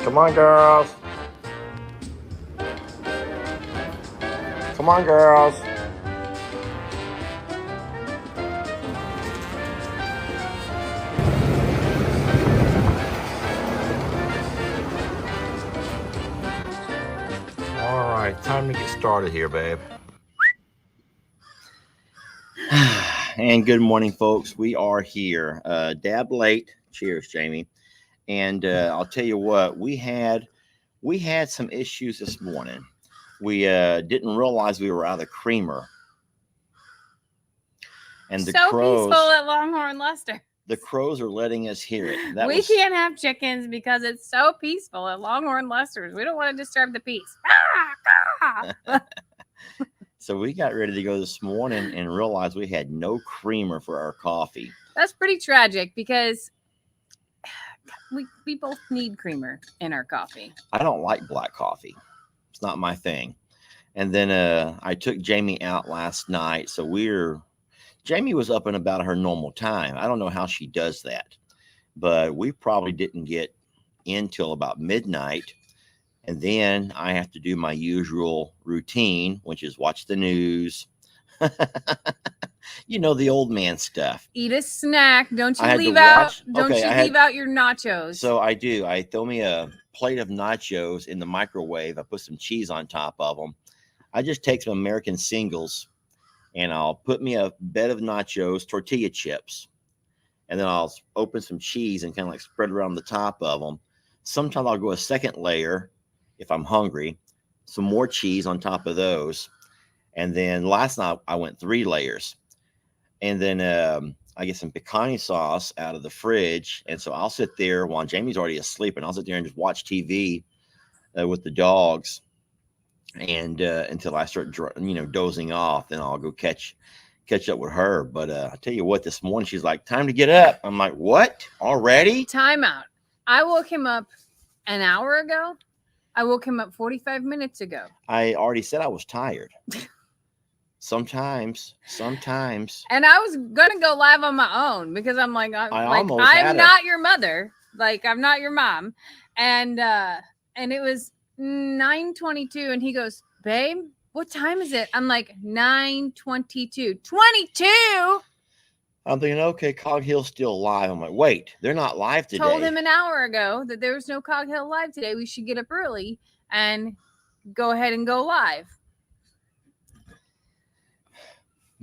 Come on, girls. Come on, girls. All right, time to get started here, babe. And good morning, folks. We are here. Dab late. Cheers, Jamie. And I'll tell you what, we had some issues this morning. We didn't realize we were out of creamer. And the crows, peaceful at Longhorn Lester. The crows are letting us hear it. We can't have chickens because it's so peaceful at Longhorn Lester's. We don't want to disturb the peace. So we got ready to go this morning and realized we had no creamer for our coffee. That's pretty tragic because we both need creamer in our coffee. I don't like black coffee. It's not my thing. And then I took Jamie out last night. So Jamie was up and about her normal time. I don't know how she does that, but we probably didn't get in till about midnight. And then I have to do my usual routine, which is watch the news. You know, the old man stuff. Eat a snack. Don't you leave out your nachos. So I do. I throw me a plate of nachos in the microwave. I put some cheese on top of them. I just take some American singles and I'll put me a bed of nachos, tortilla chips, and then I'll open some cheese and kind of like spread around the top of them. Sometimes I'll go a second layer if I'm hungry, some more cheese on top of those. And then last night I went 3 layers. And then I get some pecani sauce out of the fridge. And so I'll sit there while Jamie's already asleep, and I'll sit there and just watch TV with the dogs. And until I start, dozing off, then I'll go catch up with her. But I tell you what, this morning she's like, "Time to get up." I'm like, "What? Already?" Time out. I woke him up an hour ago. I woke him up 45 minutes ago. I already said I was tired. Sometimes. And I was gonna go live on my own because I'm like, I'm not your mother. Like, I'm not your mom. And it was 9:22, and he goes, "Babe, what time is it?" I'm like, 9:22. 22. I'm thinking, okay, Cog Hill's still live. I'm like, wait, they're not live today. Told him an hour ago that there was no Cog Hill live today. We should get up early and go ahead and go live.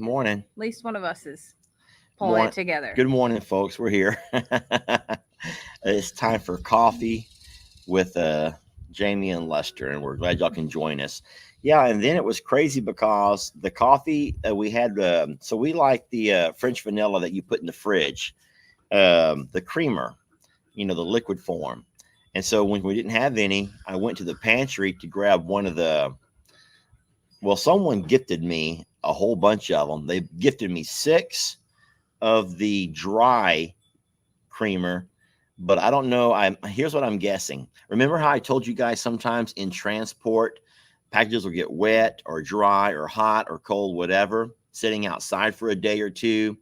Morning. At least one of us is pulling it together. Good morning, folks. We're here. It's time for coffee with Jamie and Lester, and we're glad y'all can join us. Yeah, and then it was crazy because the coffee we had, so we like the French vanilla that you put in the fridge, the creamer, the liquid form. And so when we didn't have any, I went to the pantry to grab one of someone gifted me a whole bunch of them. They gifted me 6 of the dry creamer, but I don't know. Here's what I'm guessing. Remember how I told you guys sometimes in transport, packages will get wet or dry or hot or cold, whatever, sitting outside for a day or two.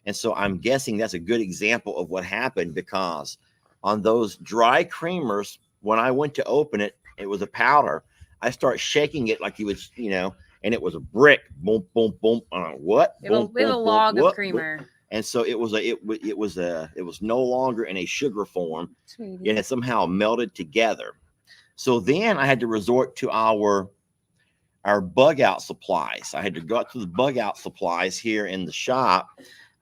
And so I'm guessing that's a good example of what happened, because on those dry creamers, when I went to open it, it was a powder. I start shaking it like you would, and it was a brick. Boom, boom, boom. What? We have a log of creamer. Boom. And so it was no longer in a sugar form, and it somehow melted together. So then I had to resort to our bug out supplies. I had to go out to the bug out supplies here in the shop.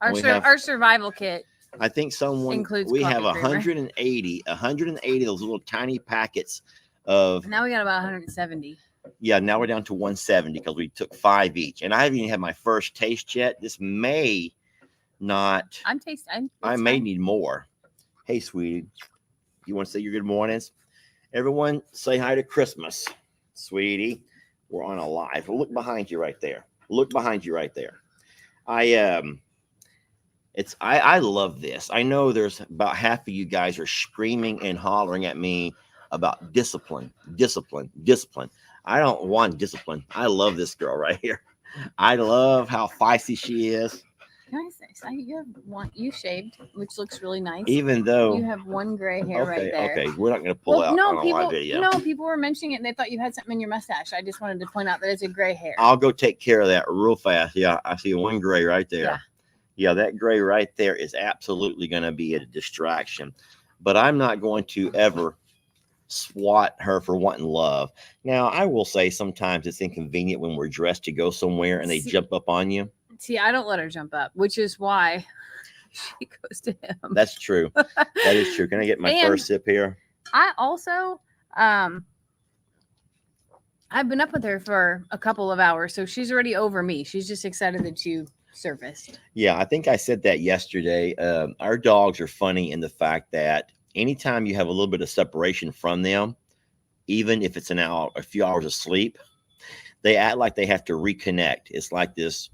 Our survival kit. I think we have 180 of those little tiny packets of. Now we got about 170. Yeah, now we're down to 170 because we took 5 each, and I haven't even had my first taste yet. This may not. I may need more. Hey, sweetie, you want to say your good mornings? Everyone, say hi to Christmas, sweetie. We're on a live. Look behind you right there. I love this. I know there's about half of you guys are screaming and hollering at me about discipline. I don't want discipline. I love this girl right here. I love how feisty she is. Can I say You have one. You shaved, which looks really nice. Even though you have one gray hair right there. Okay, we're not going to pull out on a live video. No, people were mentioning it and they thought you had something in your mustache. I just wanted to point out that it's a gray hair. I'll go take care of that real fast. Yeah, I see one gray right there. Yeah, that gray right there is absolutely going to be a distraction. But I'm not going to ever swat her for wanting love. Now, I will say sometimes it's inconvenient when we're dressed to go somewhere and they jump up on you. See, I don't let her jump up, which is why she goes to him. That's true. That is true. Can I get my first sip here? I also, I've been up with her for a couple of hours, so she's already over me. She's just excited that you surfaced. Yeah, I think I said that yesterday. Our dogs are funny in the fact that anytime you have a little bit of separation from them, even if it's a few hours of sleep, they act like they have to reconnect. It's like this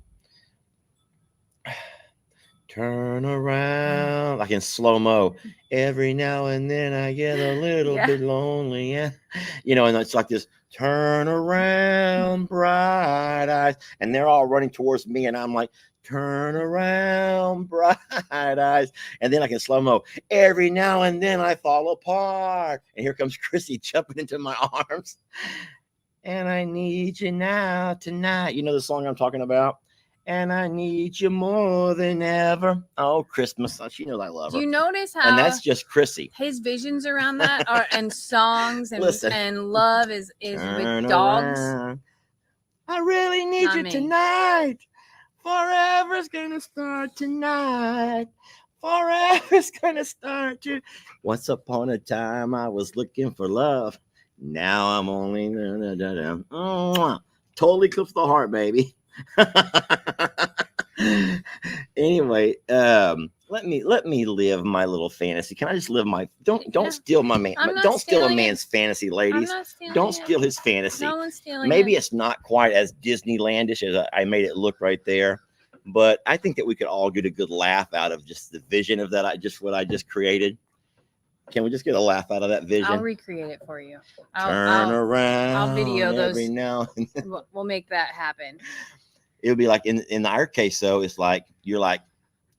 turn around, like in slow-mo. Every now and then I get a little bit lonely. Yeah. And it's like this turn around, bright eyes. And they're all running towards me. And I'm like, turn around, bright eyes. And then like in slow-mo, every now and then I fall apart. And here comes Chrissy jumping into my arms. And I need you now, tonight. You know the song I'm talking about? And I need you more than ever. Oh, Christmas. She knows I love her. Do you notice how... And that's just Chrissy. His visions around that are, and songs and love is with dogs. Around. I really need you tonight. Forever's gonna start tonight. Forever's gonna start to. Once upon a time, I was looking for love. Now I'm only totally clips the heart, baby. Anyway, let me live my little fantasy. Can I just live my? Don't steal my man. Don't steal a man's fantasy, ladies. Don't steal his fantasy. No one's stealing Maybe it's not quite as Disneylandish as I made it look right there, but I think that we could all get a good laugh out of just the vision of that. What I just created. Can we just get a laugh out of that vision? I'll recreate it for you. Turn around. I'll video those. Every now and then. We'll make that happen. It'll be like in our case, though, it's like you're like,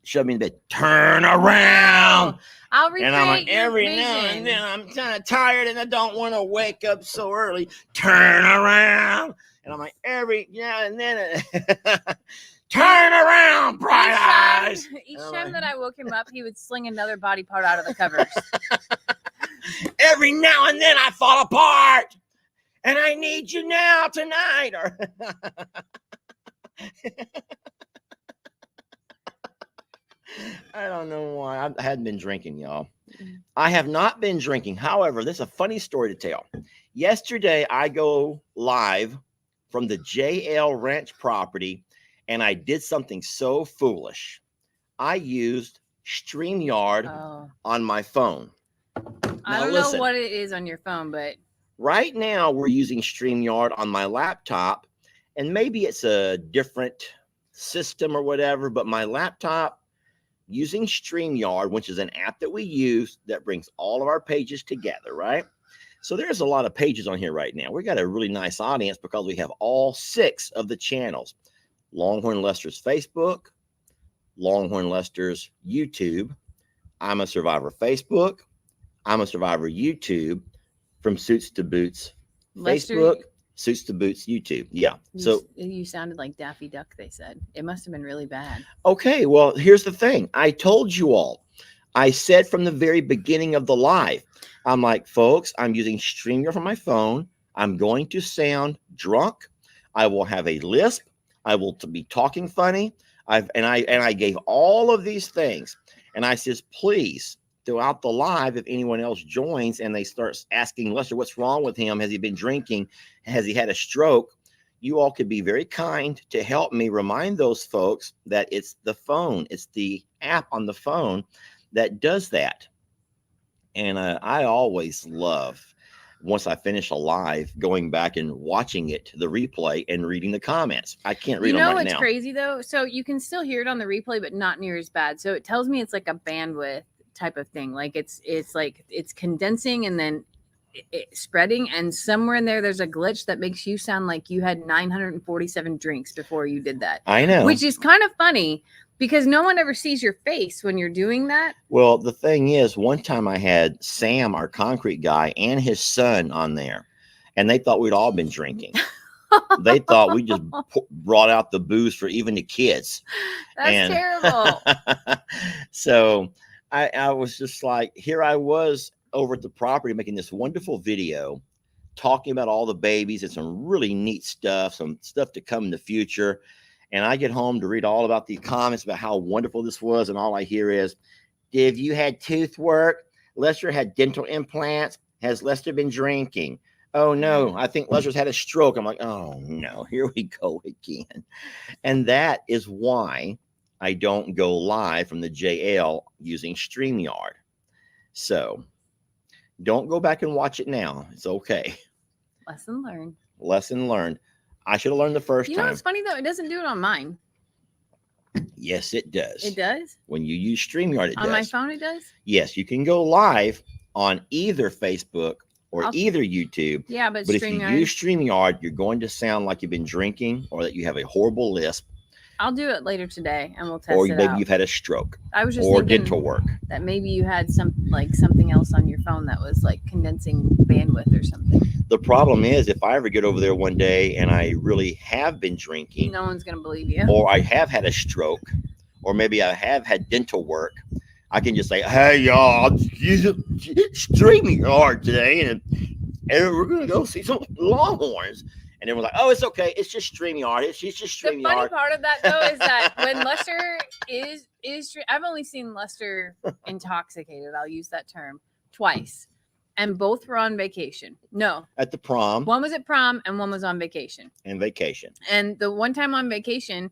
shove me in bed, turn around. I'll recreate and I'm like, every vision. now and then I'm kind of tired and I don't want to wake up so early. Turn around. And I'm like, every now and then, turn around, bright eyes. Each time that I woke him up, he would sling another body part out of the covers. Every now and then I fall apart. And I need you now tonight. Or I don't know why. I hadn't been drinking, y'all. I have not been drinking. However, this is a funny story to tell. Yesterday, I go live from the JL Ranch property, and I did something so foolish. I used StreamYard on my phone. I don't know what it is on your phone, but right now we're using StreamYard on my laptop, and maybe it's a different system or whatever, but my laptop using StreamYard, which is an app that we use that brings all of our pages together, right? So there's a lot of pages on here right now. We got a really nice audience because we have all 6 of the channels. Longhorn Lester's Facebook, Longhorn Lester's YouTube, I'm a Survivor Facebook, I'm a Survivor YouTube, From Suits to Boots Lester, Facebook, Suits to Boots YouTube. Yeah. So you sounded like Daffy Duck, they said. It must have been really bad. Okay, well, here's the thing. I told you all. I said from the very beginning of the live, I'm like, folks, I'm using StreamYard from my phone. I'm going to sound drunk. I will have a lisp. I will be talking funny. I gave all of these things. And I says, please, throughout the live, if anyone else joins and they start asking Lester, what's wrong with him? Has he been drinking? Has he had a stroke? You all could be very kind to help me remind those folks that it's the phone. It's the app on the phone that does that. And I always love, once I finish a live, going back and watching it, the replay, and reading the comments. I can't read them right now. You know what's crazy, though? So you can still hear it on the replay, but not near as bad. So it tells me it's like a bandwidth type of thing. Like it's like it's condensing and then spreading, and somewhere in there's a glitch that makes you sound like you had 947 drinks before you did that. I know. Which is kind of funny Because no one ever sees your face when you're doing that. Well, the thing is, one time I had Sam, our concrete guy, and his son on there, and they thought we'd all been drinking. They thought we just brought out the booze for even the kids. That's terrible. So I was just like, here I was over at the property making this wonderful video talking about all the babies and some really neat stuff, some stuff to come in the future. And I get home to read all about the comments about how wonderful this was. And all I hear is, have you had tooth work? Lester had dental implants. Has Lester been drinking? Oh, no, I think Lester's had a stroke. I'm like, oh, no, here we go again. And that is why I don't go live from the JL using StreamYard. So don't go back and watch it now. It's okay. Lesson learned. Lesson learned. I should have learned the first time. You know what's funny, though? It doesn't do it on mine. Yes, it does. It does? When you use StreamYard, it does. On my phone, it does? Yes, you can go live on either Facebook or either YouTube. Yeah, but if you use StreamYard, you're going to sound like you've been drinking or that you have a horrible lisp. I'll do it later today, and we'll test it out. Or maybe you've had a stroke. I was just or dental work. That maybe you had something else on your phone that was like condensing bandwidth or something. The problem is, if I ever get over there one day and I really have been drinking, no one's going to believe you. Or I have had a stroke, or maybe I have had dental work, I can just say, hey, y'all, StreamYard today, and we're going to go see some Longhorns. And everyone's like, oh, it's okay. It's just StreamYard. It's just StreamYard. The funny part of that, though, is that when Lester is I've only seen Lester intoxicated. I'll use that term twice. And both were on vacation. No. At the prom. One was at prom and one was on vacation. And vacation. And the one time on vacation,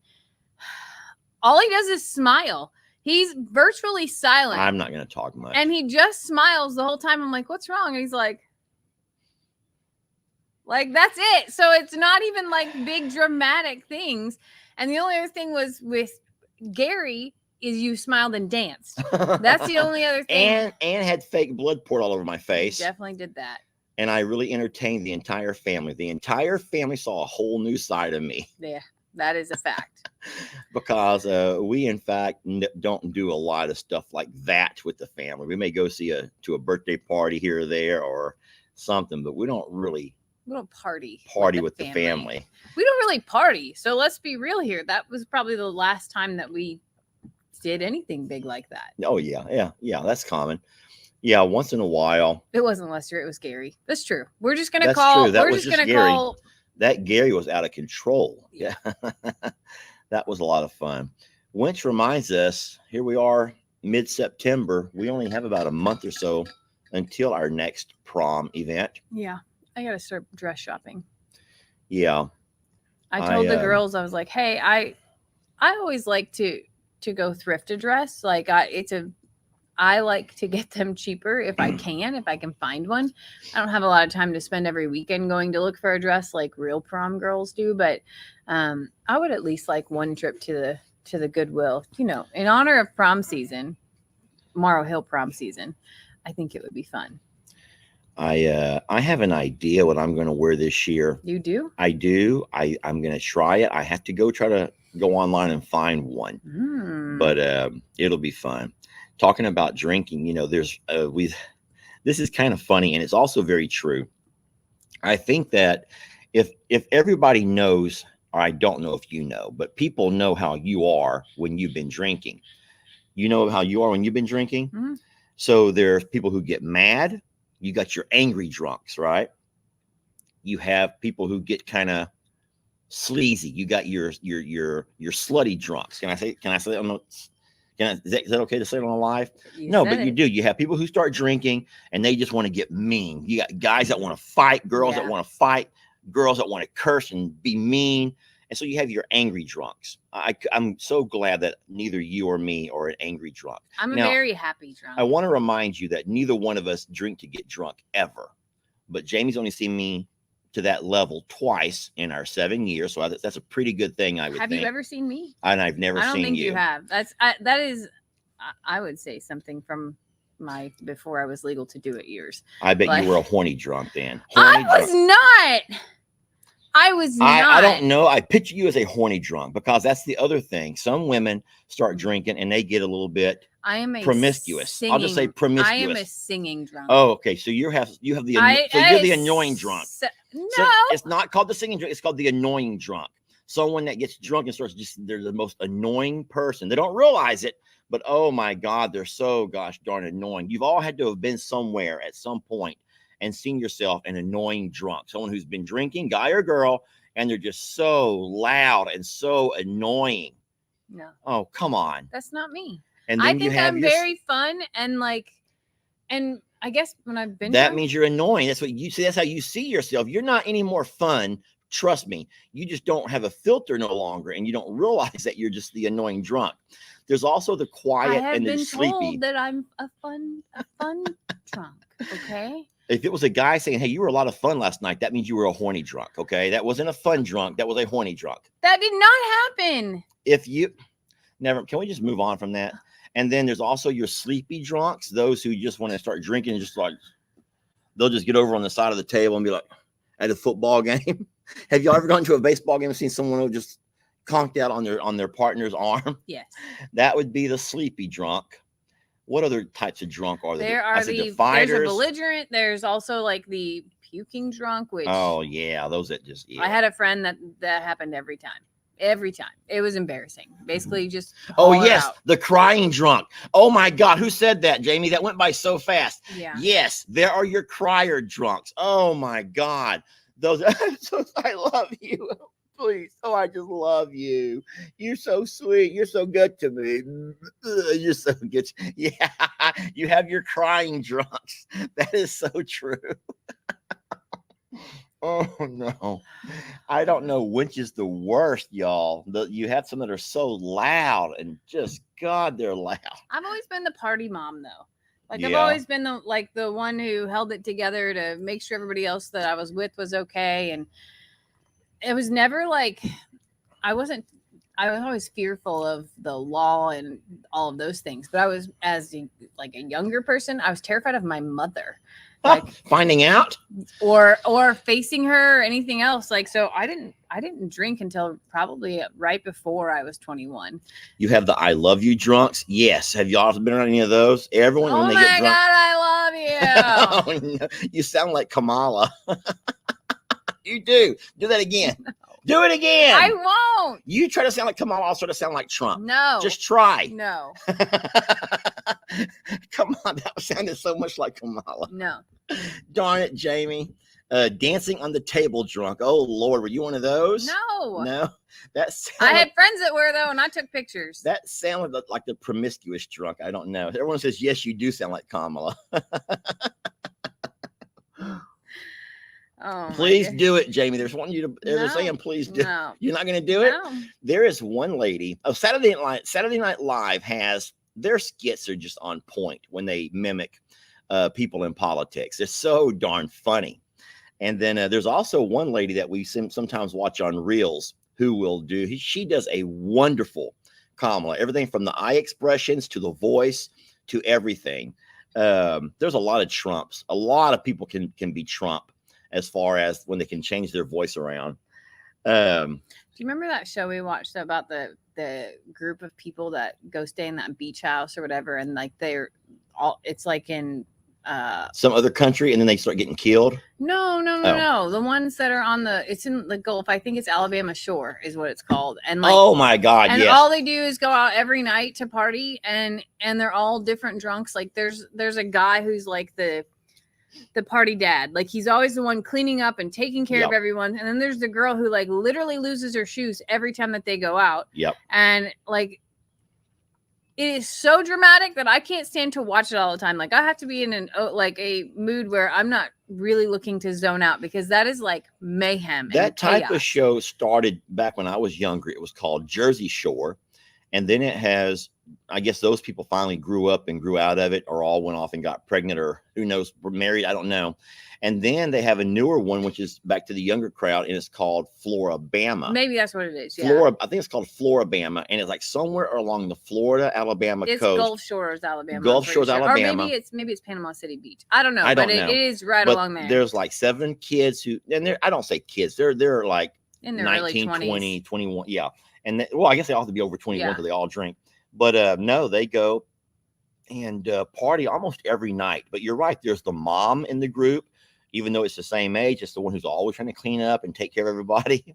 all he does is smile. He's virtually silent. I'm not going to talk much. And he just smiles the whole time. I'm like, what's wrong? And he's like, that's it. So it's not even like big dramatic things. And the only other thing was with Gary is you smiled and danced. That's the only other thing. And had fake blood poured all over my face. Definitely did that. And I really entertained the entire family. The entire family saw a whole new side of me. Yeah, that is a fact. Because we, in fact, don't do a lot of stuff like that with the family. We may go see to a birthday party here or there or something, but we don't really party with the family. We don't really party. So let's be real here. That was probably the last time that we did anything big like that. Oh, yeah. That's common. Yeah, once in a while. It wasn't Lester. It was Gary. That's true. We're just going to call. True. We're just going to call. That Gary was out of control. Yeah. That was a lot of fun. Which reminds us, here we are mid-September. We only have about a month or so until our next prom event. Yeah. I got to start dress shopping. Yeah. I told the girls, I was like, hey, I always like to go thrift a dress. Like I like to get them cheaper if I can find one. I don't have a lot of time to spend every weekend going to look for a dress like real prom girls do, but I would at least like one trip to the Goodwill, in honor of prom season, Morrow Hill prom season. I think it would be fun. I have an idea what I'm going to wear this year. You do? I do. I'm going to try it. I have to try to go online and find one, but it'll be fun. Talking about drinking, there's this is kind of funny, and it's also very true. I think that if everybody knows, or I don't know if you know, but people know how you are when you've been drinking. You know how you are when you've been drinking. Mm-hmm. So there's people who get mad. You got your angry drunks, right? You have people who get kind of sleazy. You got your slutty drunks. Can I say that? Is that okay to say it on live? No, but you do. You have people who start drinking and they just want to get mean. You got guys that want to fight, girls that want to fight, girls that want to curse and be mean. And so you have your angry drunks. I'm so glad that neither you or me are an angry drunk. I'm a very happy drunk. I want to remind you that neither one of us drink to get drunk ever. But Jamie's only seen me to that level twice in our 7 years. So that's a pretty good thing, I would think. Have you ever seen me? And I've never seen you. I don't think you have. That is, I would say, something from my before I was legal to do it years. I bet you were a horny drunk then. I was not. I was not. I don't know. I picture you as a horny drunk, because that's the other thing. Some women start drinking and they get a little bit promiscuous. I'll just say promiscuous. I am a singing drunk. Oh, okay. So you have the you're the annoying drunk. No, so it's not called the singing drunk. It's called the annoying drunk. Someone that gets drunk and starts they're the most annoying person. They don't realize it, but oh my God, they're so gosh darn annoying. You've all had to have been somewhere at some point and seen yourself an annoying drunk, someone who's been drinking, guy or girl, and they're just so loud and so annoying. No. Oh, come on. That's not me. And then I think I'm very fun and I guess when I've been that means you're annoying. That's what you see. That's how you see yourself. You're not any more fun. Trust me. You just don't have a filter no longer, and you don't realize that you're just the annoying drunk. There's also the quiet and the sleepy. I have been told that I'm a fun drunk. Okay. If it was a guy saying, "Hey, you were a lot of fun last night," that means you were a horny drunk. Okay, that wasn't a fun drunk. That was a horny drunk. That did not happen. Can we just move on from that? And then there's also your sleepy drunks, those who just want to start drinking and just like they'll just get over on the side of the table and be like at a football game. Have y'all ever gone to a baseball game and seen someone who just conked out on their partner's arm? Yes. That would be the sleepy drunk. What other types of drunk are there? There's a belligerent. There's also like the puking drunk, which those that just I had a friend that happened every time. Every time. It was embarrassing. Basically just the crying drunk. Oh my God, who said that, Jamie? That went by so fast. Yeah. Yes, there are your crier drunks. Oh my God. Those I love you. Please. Oh, I just love you. You're so sweet. You're so good to me. You're so good. Yeah. You have your crying drunks. That is so true. Oh no. I don't know which is the worst, y'all. You have some that are so loud and just God, they're loud. I've always been the party mom though. I've always been the one who held it together to make sure everybody else that I was with was okay. And it was never I was always fearful of the law and all of those things. But I was, as a younger person, I was terrified of my mother. Finding out or facing her or anything else. So I didn't drink until probably right before I was 21. You have the I love you drunks. Yes. Have y'all been around any of those? Everyone when they get drunk. Oh my God, I love you. Oh, no. You sound like Kamala. You do. Do that again. No. Do it again. I won't. You try to sound like Kamala, I'll try to sound like Trump. No. Just try. No. Come on, that sounded so much like Kamala. No. Darn it, Jamie. Dancing on the table drunk. Oh Lord, were you one of those? No. I had friends that were though, and I took pictures. That sounded like the promiscuous drunk. I don't know. Everyone says yes, you do sound like Kamala. Oh, please do it, Jamie. There's one you to. They're saying please do. No. You're not going to do it. No. There is one lady. Saturday Night Live has their skits are just on point when they mimic people in politics. It's so darn funny. And then there's also one lady that we sometimes watch on Reels who will do. She does a wonderful Kamala. Everything from the eye expressions to the voice to everything. There's a lot of Trumps. A lot of people can be Trump. As far as when they can change their voice around. Do you remember that show we watched about the group of people that go stay in that beach house or whatever, and they're all it's in some other country, and then they start getting killed? No. The ones that are it's in the Gulf. I think it's Alabama Shore is what it's called. And oh my God, and yes. all they do is go out every night to party, and they're all different drunks. There's a guy who's the party dad, he's always the one cleaning up and taking care of everyone, and then there's the girl who literally loses her shoes every time that they go out. And it is so dramatic that I can't stand to watch it all the time. I have to be in a mood where I'm not really looking to zone out, because that is mayhem. That type of show started back when I was younger. It was called Jersey Shore, And then it has, I guess those people finally grew up and grew out of it, or all went off and got pregnant, or who knows, were married. I don't know. And then they have a newer one, which is back to the younger crowd, and it's called Florabama. Maybe that's what it is. Yeah. Flora, I think it's called Florabama, and it's like somewhere along the Florida, Alabama coast. It's Gulf Shores, Alabama. Gulf Shores, Alabama. Or maybe it's Panama City Beach. I don't know. It is right along there. There's like 7 kids who, and I don't say kids, they're like in their 19, early 20s. 20, 21. Yeah. And I guess they all have to be over 21 because they all drink. But no, they go and party almost every night. But you're right. There's the mom in the group, even though it's the same age. It's the one who's always trying to clean up and take care of everybody.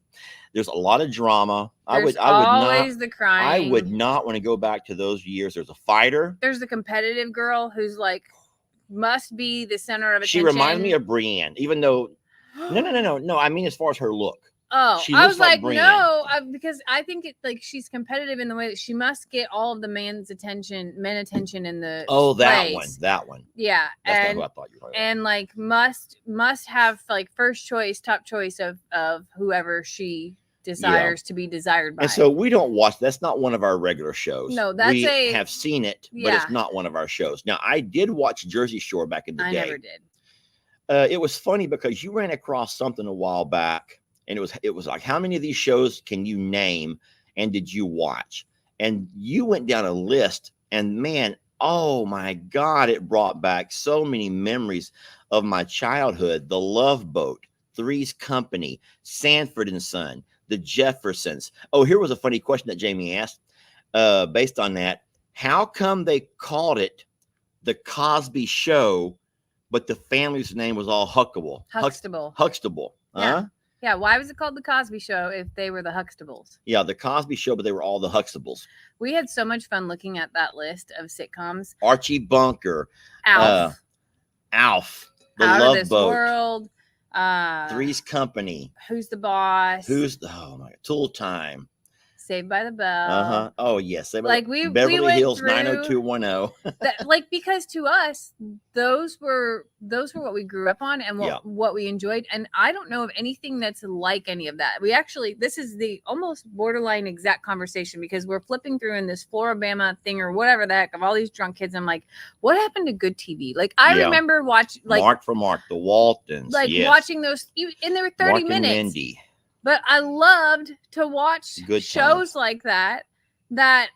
There's a lot of drama. There's always the crying. I would not want to go back to those years. There's a fighter. There's the competitive girl who's like, must be the center of attention. She reminded me of Brienne, even though, no. I mean, as far as her look. Oh, I was like no, because I think it like she's competitive in the way that she must get all of the men attention in the that one. Yeah, that's not who I thought you were talking about. And like must have like first choice, top choice of whoever she desires to be desired by. And so we don't watch. That's not one of our regular shows. No, we have seen it, but it's not one of our shows. Now I did watch Jersey Shore back in the day. I never did. It was funny because you ran across something a while back. And it was like, how many of these shows can you name and did you watch? And you went down a list, and man, oh my God, it brought back so many memories of my childhood. The Love Boat, Three's Company, Sanford and Son, The Jeffersons. Oh, here was a funny question that Jamie asked based on that. How come they called it The Cosby Show, but the family's name was all Huxtable? Huxtable. Yeah. Yeah, why was it called The Cosby Show if they were the Huxtables? Yeah, The Cosby Show, but they were all the Huxtables. We had so much fun looking at that list of sitcoms. Archie Bunker. Alf. The Out Love of This Boat. World. Three's Company. Who's the Boss? Oh my God. Tool Time. Saved by the Bell. Oh yes. Beverly Hills 90210. Because to us, those were what we grew up on and what we enjoyed. And I don't know of anything that's like any of that. This is the almost borderline exact conversation because we're flipping through in this Florabama thing or whatever the heck of all these drunk kids. I'm like, what happened to good TV? Like I remember watching Mark for Mark, the Waltons. Watching those, and they were 30 Mark minutes. And Mindy. But I loved to watch shows like that. That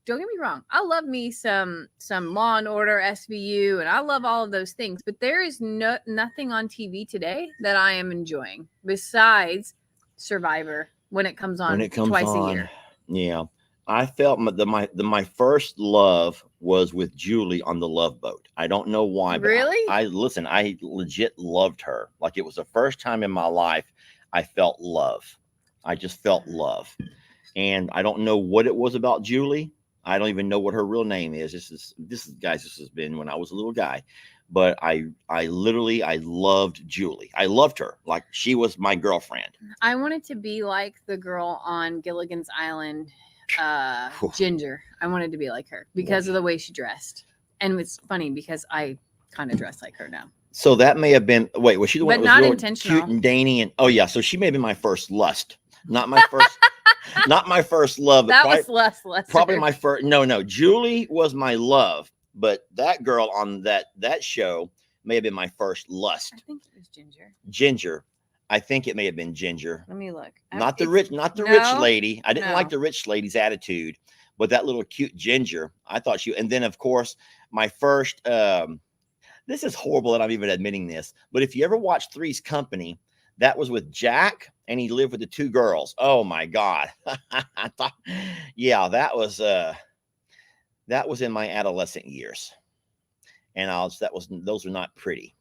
don't get me wrong, I love me some Law and Order, SVU, and I love all of those things. But there is nothing on TV today that I am enjoying besides Survivor when it comes on twice a year. Yeah, I felt my first love was with Julie on the Love Boat. I don't know why. But really? I legit loved her. Like it was the first time in my life I felt love. I just felt love. And I don't know what it was about Julie. I don't even know what her real name is. This has been when I was a little guy. But I loved Julie. I loved her. Like she was my girlfriend. I wanted to be like the girl on Gilligan's Island, Ginger. I wanted to be like her because of the way she dressed. And it's funny because I kind of dress like her now. So that may have been, was she the one that was real intentional. Cute and dainty? And so she may have been my first lust, not my first, not my first love. That was less. Probably my first. No. Julie was my love, but that girl on that show may have been my first lust. I think it was Ginger. Ginger. I think it may have been Ginger. Let me look. Not the rich lady. I didn't like the rich lady's attitude, but that little cute Ginger, I thought she, and then of course my first, this is horrible that I'm even admitting this, but if you ever watched Three's Company, that was with Jack and he lived with the 2 girls. Oh my God. I thought, that was in my adolescent years. And those were not pretty.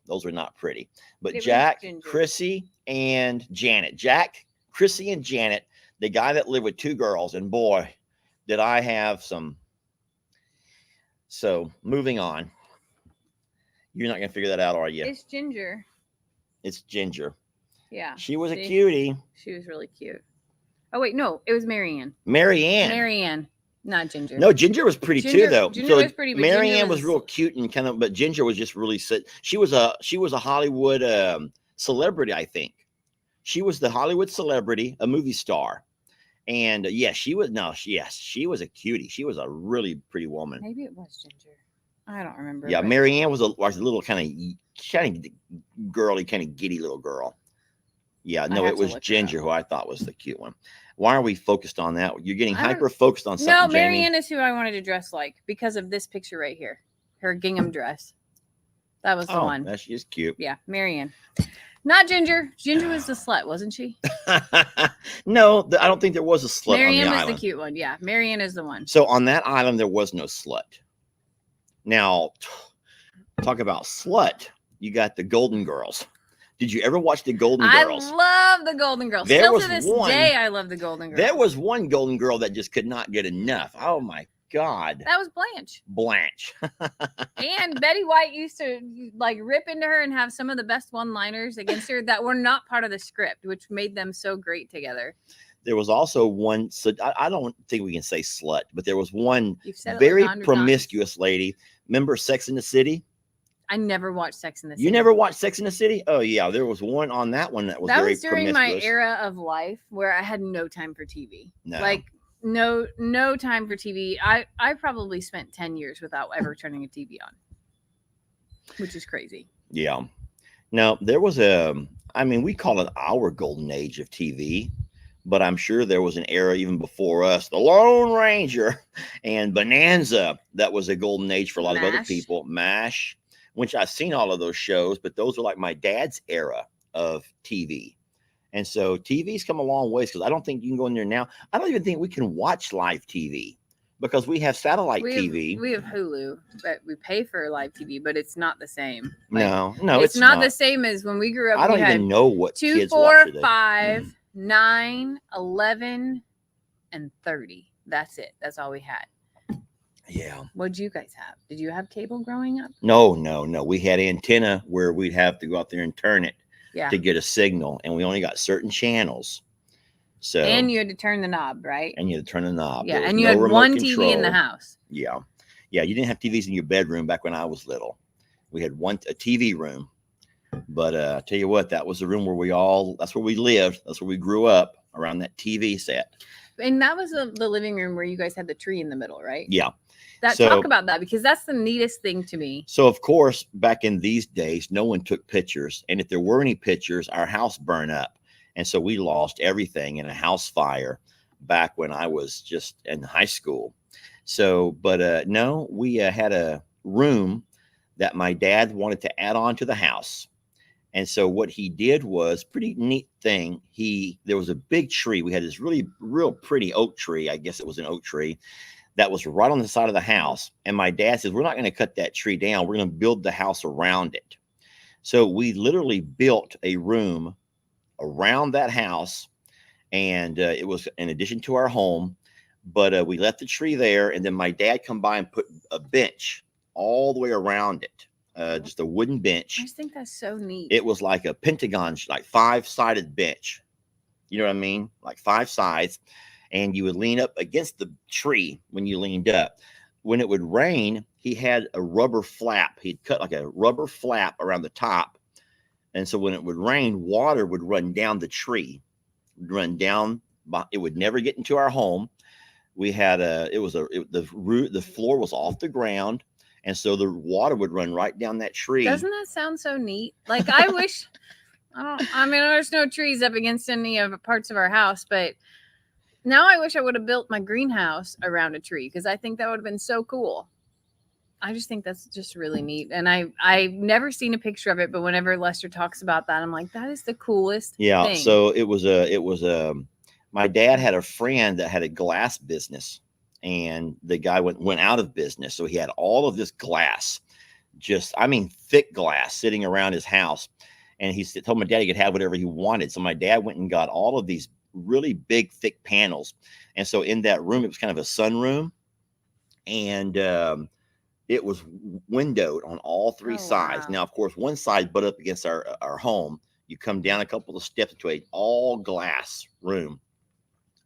But Jack, Chrissy, and Janet. Jack, Chrissy, and Janet, the guy that lived with 2 girls. And boy, did I have some. So moving on. You're not going to figure that out, are you? It's Ginger. It's Ginger. Yeah. She was a cutie. She was really cute. Oh, wait. No, it was Marianne. Marianne. Not Ginger. No, Ginger was pretty too, though. Ginger was pretty, but Marianne was real cute and kind of, but Ginger was just really, she was a Hollywood celebrity, I think. She was the Hollywood celebrity, a movie star. And yes, she was a cutie. She was a really pretty woman. Maybe it was Ginger. I don't remember. Yeah, Marianne was a little kind of girly, kind of giddy little girl. Yeah, no, it was Ginger who I thought was the cute one. Why are we focused on that? You're getting hyper focused on something. No, Marianne is who I wanted to dress like because of this picture right here. Her gingham dress. That was the one. That she is cute. Yeah, Marianne. Not Ginger. Ginger was the slut, wasn't she? No, I don't think there was a slut Marianne on the was island. The cute one. Yeah, Marianne is the one. So on that island, there was no slut. Now, talk about slut. You got the Golden Girls. Did you ever watch the Golden Girls? I love the Golden Girls. Still to this day, I love the Golden Girls. There was one Golden Girl that just could not get enough. Oh my God. That was Blanche. Blanche. And Betty White used to like rip into her and have some of the best one-liners against her that were not part of the script, which made them so great together. There was also one, so I don't think we can say slut, but there was one very promiscuous lady. Remember Sex in the City? I never watched Sex in the City. You never watched Sex in the City? Oh yeah, there was one on that one that was very promiscuous. That was during my era of life where I had no time for TV. No. Like no time for TV. I probably spent 10 years without ever turning a TV on, which is crazy. Yeah. Now there was we call it our golden age of TV, but I'm sure there was an era even before us, the Lone Ranger and Bonanza. That was a golden age for a lot of other people. MASH, which I've seen all of those shows, but those are like my dad's era of TV. And so TV's come a long ways because I don't think you can go in there now. I don't even think we can watch live TV because we have satellite TV. We have Hulu, but we pay for live TV, but it's not the same. Like, no, it's not the same as when we grew up. I don't even know what 2, kids 4, watch today. 5, 9, 11, and 30. That's it. That's all we had. Yeah. What'd you guys have? Did you have cable growing up? No. We had antenna where we'd have to go out there and turn it to get a signal, and we only got certain channels. So and you had to turn the knob, right? And you had to turn the knob. Yeah, and you had one TV in the house. Yeah. You didn't have TVs in your bedroom back when I was little. We had a TV room, but I tell you what, that was the room where that's where we lived. That's where we grew up, around that TV set. And that was the living room where you guys had the tree in the middle, right? Yeah. Talk about that, because that's the neatest thing to me. So, of course, back in these days, no one took pictures. And if there were any pictures, our house burned up. And so we lost everything in a house fire back when I was just in high school. So, but no, we had a room that my dad wanted to add on to the house. And so what he did was pretty neat thing. There was a big tree. We had this real pretty oak tree. I guess it was an oak tree that was right on the side of the house. And my dad says, we're not going to cut that tree down. We're going to build the house around it. So we literally built a room around that house. And it was in addition to our home, but we left the tree there. And then my dad come by and put a bench all the way around it. Just a wooden bench. I just think that's so neat. It was like a pentagon, like 5-sided bench. You know what I mean? Like 5 sides. And you would lean up against the tree when you leaned up. When it would rain, he had a rubber flap. He'd cut like a rubber flap around the top. And so when it would rain, water would run down the tree, it would never get into our home. We had the floor was off the ground. And so the water would run right down that tree. Doesn't that sound so neat? Like, I wish, there's no trees up against any of the parts of our house, but now I wish I would have built my greenhouse around a tree, because I think that would have been so cool. I just think that's just really neat. And I've never seen a picture of it, but whenever Lester talks about that, I'm like, that is the coolest thing. So it was my dad had a friend that had a glass business, and the guy went out of business. So he had all of this glass, thick glass sitting around his house. And he told my dad he could have whatever he wanted. So my dad went and got all of these really big, thick panels. And so in that room, it was kind of a sunroom, and it was windowed on all 3 sides. Wow. Now, of course, one side butt up against our home. You come down a couple of steps into a all glass room.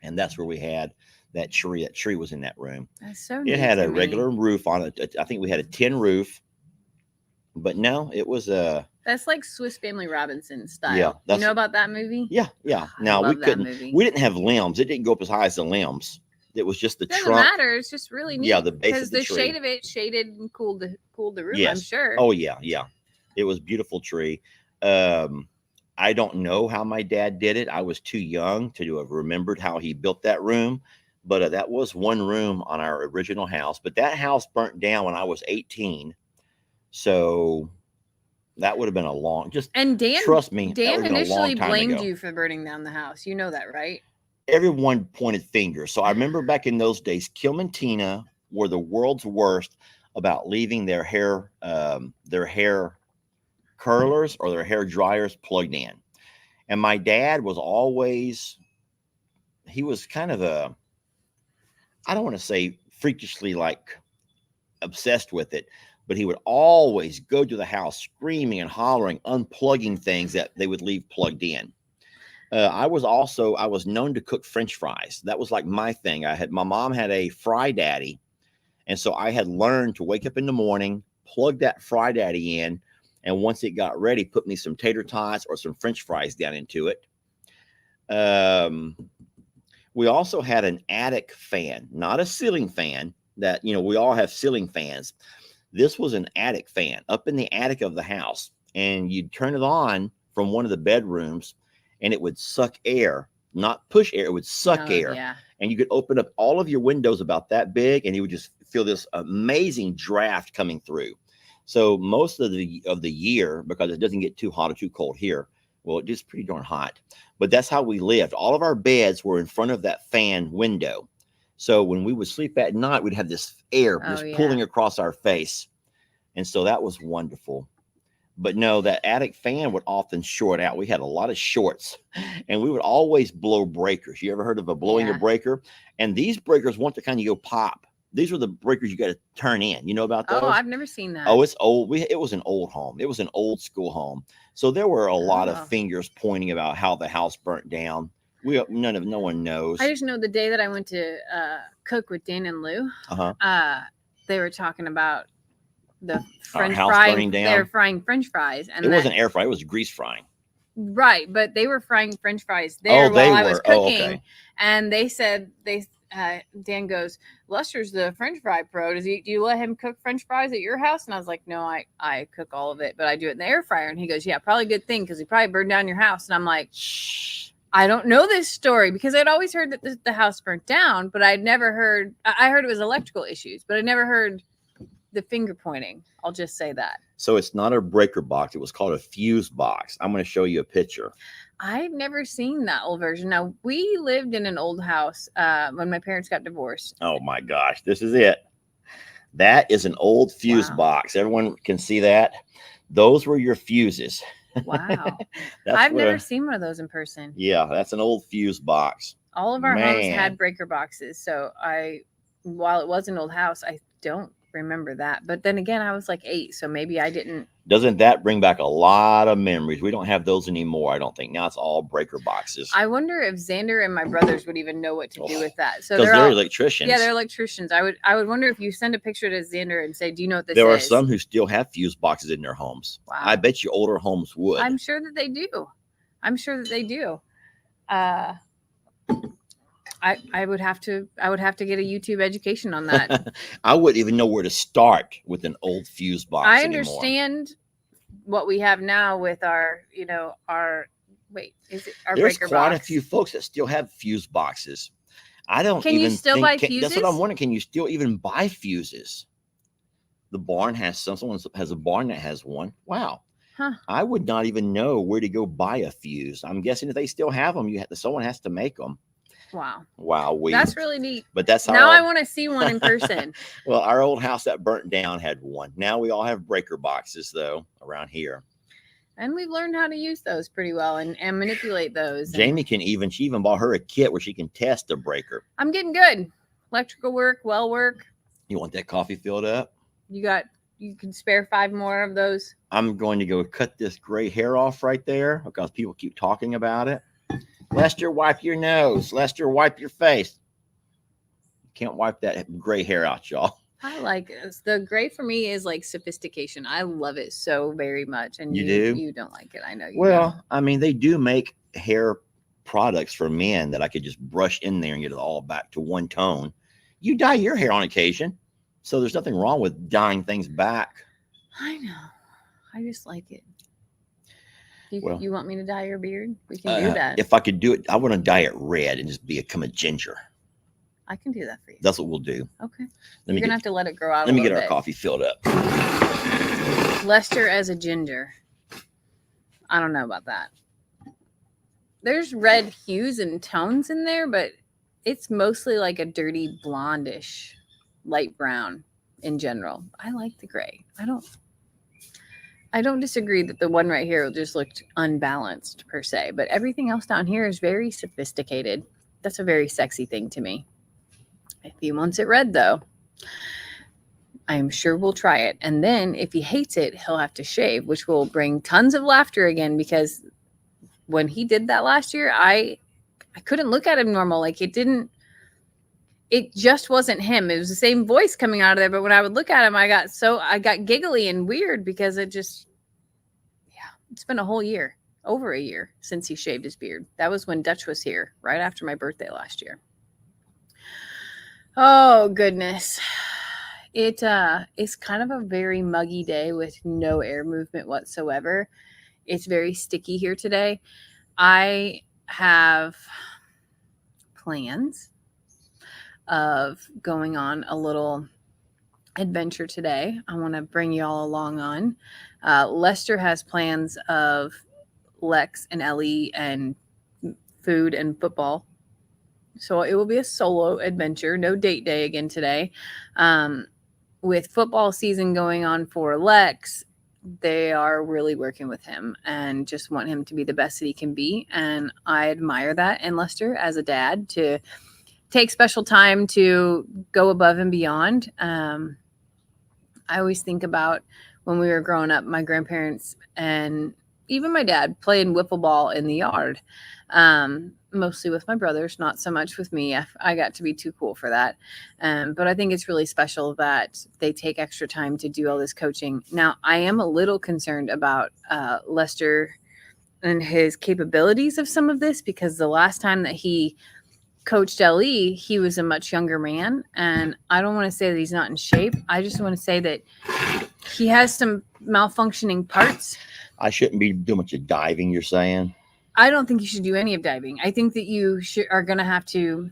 And that's where we had that tree. That tree was in that room. That's so neat. It had a regular roof on it. I think we had a tin roof. But no, it was That's like Swiss Family Robinson style. Yeah, you know about that movie? Yeah. Now we couldn't. We didn't have limbs. It didn't go up as high as the limbs. It was just the Doesn't trunk. matter. It's just really neat. Yeah, the base because of the tree. shade of it shaded and cooled the room. Yes. I'm sure. Oh yeah. It was a beautiful tree. I don't know how my dad did it. I was too young to have remembered how he built that room, but that was one room on our original house. But that house burnt down when I was 18, so that would have been a long. And Dan, trust me, Dan initially blamed you for burning down the house. You know that, right? Everyone pointed fingers. So I remember back in those days, Kim and Tina were the world's worst about leaving their hair curlers or their hair dryers plugged in. And my dad was always, he was kind of I don't want to say freakishly like obsessed with it, but he would always go to the house screaming and hollering, unplugging things that they would leave plugged in. I was known to cook French fries. That was like my thing. My mom had a Fry Daddy. And so I had learned to wake up in the morning, plug that Fry Daddy in. And once it got ready, put me some tater tots or some French fries down into it. We also had an attic fan, not a ceiling fan that, we all have ceiling fans. This was an attic fan up in the attic of the house. And you'd turn it on from one of the bedrooms and it would suck air, not push air. It would suck air. Yeah. And you could open up all of your windows about that big and you would just feel this amazing draft coming through. So most of the year, because it doesn't get too hot or too cold here, well, it gets pretty darn hot. But that's how we lived. All of our beds were in front of that fan window. So when we would sleep at night, we'd have this air pulling across our face. And so that was wonderful. But no, that attic fan would often short out. We had a lot of shorts and we would always blow breakers. You ever heard of blowing a breaker? And these breakers want to kind of go pop. These were the breakers you got to turn in. You know about those? Oh, I've never seen that. Oh, it's old. It was an old home. It was an old school home. So there were a lot of fingers pointing about how the house burnt down. No one knows. I just know the day that I went to cook with Dan and Lou, they were talking about the French frying. They were frying French fries, and it wasn't air fry; it was grease frying. Right, but they were frying French fries there while I was cooking, and they said Dan goes, Lester's the French fry pro. Do you let him cook French fries at your house? And I was like, no, I cook all of it, but I do it in the air fryer. And he goes, yeah, probably a good thing because he probably burned down your house. And I'm like, I don't know this story because I'd always heard that the house burnt down, but I'd never heard. I heard it was electrical issues, but I never heard the finger pointing. I'll just say that. So it's not a breaker box. It was called a fuse box. I'm going to show you a picture. I've never seen that old version. Now, we lived in an old house when my parents got divorced. Oh, my gosh. This is it. That is an old fuse box. Everyone can see that. Those were your fuses. Wow. I've never seen one of those in person. Yeah, that's an old fuse box. All of our homes had breaker boxes. So while it was an old house, I don't remember that. But then again, I was like 8, so maybe I didn't. Doesn't that bring back a lot of memories? We don't have those anymore, I don't think. Now it's all breaker boxes. I wonder if Xander and my brothers would even know what to do with that. So they're electricians. Yeah, they're electricians. I would wonder if you send a picture to Xander and say, do you know what this is? There are some who still have fuse boxes in their homes. Wow. I bet you older homes would. I'm sure that they do. I would have to get a YouTube education on that. I wouldn't even know where to start with an old fuse box. I understand what we have now with our There's breaker quite box. A few folks that still have fuse boxes. I don't Can you still buy fuses? That's what I'm wondering. Can you still even buy fuses? The barn has someone has a barn that has one. Wow. Huh. I would not even know where to go buy a fuse. I'm guessing if they still have them, someone has to make them. Wow. That's really neat. But that's how now I want to see one in person. Well, our old house that burnt down had one. Now we all have breaker boxes though around here. And we've learned how to use those pretty well and manipulate those. Jamie she even bought her a kit where she can test a breaker. I'm getting good. Electrical work, well work. You want that coffee filled up? You can spare 5 more of those. I'm going to go cut this gray hair off right there because people keep talking about it. Lester, wipe your nose. Lester, wipe your face. You can't wipe that gray hair out, y'all. I like it. The gray for me is like sophistication. I love it so very much. And you don't like it. I know you Well, I mean, they do make hair products for men that I could just brush in there and get it all back to one tone. You dye your hair on occasion, so there's nothing wrong with dyeing things back. I know. I just like it. You want me to dye your beard? We can do that. If I could do it, I want to dye it red and just become a ginger. I can do that for you. That's what we'll do. Okay. You're going to have to let it grow out. Let me get our coffee filled up. Lester as a ginger. I don't know about that. There's red hues and tones in there, but it's mostly like a dirty blondish, light brown in general. I like the gray. I don't disagree that the one right here just looked unbalanced per se, but everything else down here is very sophisticated. That's a very sexy thing to me. If he wants it red, though, I'm sure we'll try it. And then if he hates it, he'll have to shave, which will bring tons of laughter again, because when he did that last year, I couldn't look at him normal. Like it just wasn't him. It was the same voice coming out of there. But when I would look at him, I got giggly and weird because it's been a whole year, over a year since he shaved his beard. That was when Dutch was here, right after my birthday last year. Oh, goodness. It is kind of a very muggy day with no air movement whatsoever. It's very sticky here today. I have plans of going on a little adventure today. I want to bring you all along on. Lester has plans of Lex and Ellie and food and football. So it will be a solo adventure. No date day again today. With football season going on for Lex, they are really working with him and just want him to be the best that he can be. And I admire that in Lester as a dad, to take special time to go above and beyond. I always think about when we were growing up, my grandparents and even my dad playing wiffle ball in the yard. Mostly with my brothers, not so much with me. I got to be too cool for that. But I think it's really special that they take extra time to do all this coaching. Now, I am a little concerned about Lester and his capabilities of some of this, because the last time that he coached LE, he was a much younger man. And I don't want to say that he's not in shape. I just want to say that he has some malfunctioning parts. I shouldn't be doing much of diving, you're saying? I don't think you should do any of diving. I think that you are going to have to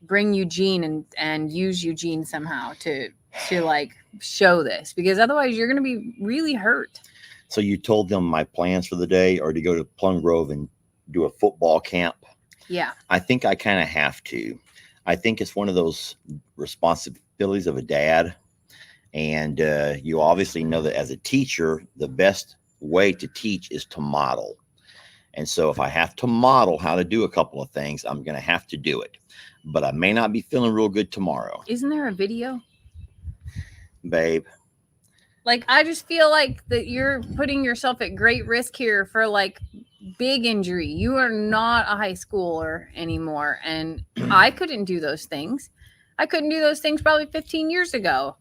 bring Eugene and use Eugene somehow to like show this, because otherwise you're going to be really hurt. So you told them my plans for the day are to go to Plum Grove and do a football camp. Yeah. I think I kind of have to. I think it's one of those responsibilities of a dad. And you obviously know that as a teacher, the best way to teach is to model. And so if I have to model how to do a couple of things, I'm going to have to do it. But I may not be feeling real good tomorrow. Isn't there a video? Babe. Like, I just feel like that you're putting yourself at great risk here for like big injury. You are not a high schooler anymore. And I couldn't do those things. I couldn't do those things probably 15 years ago.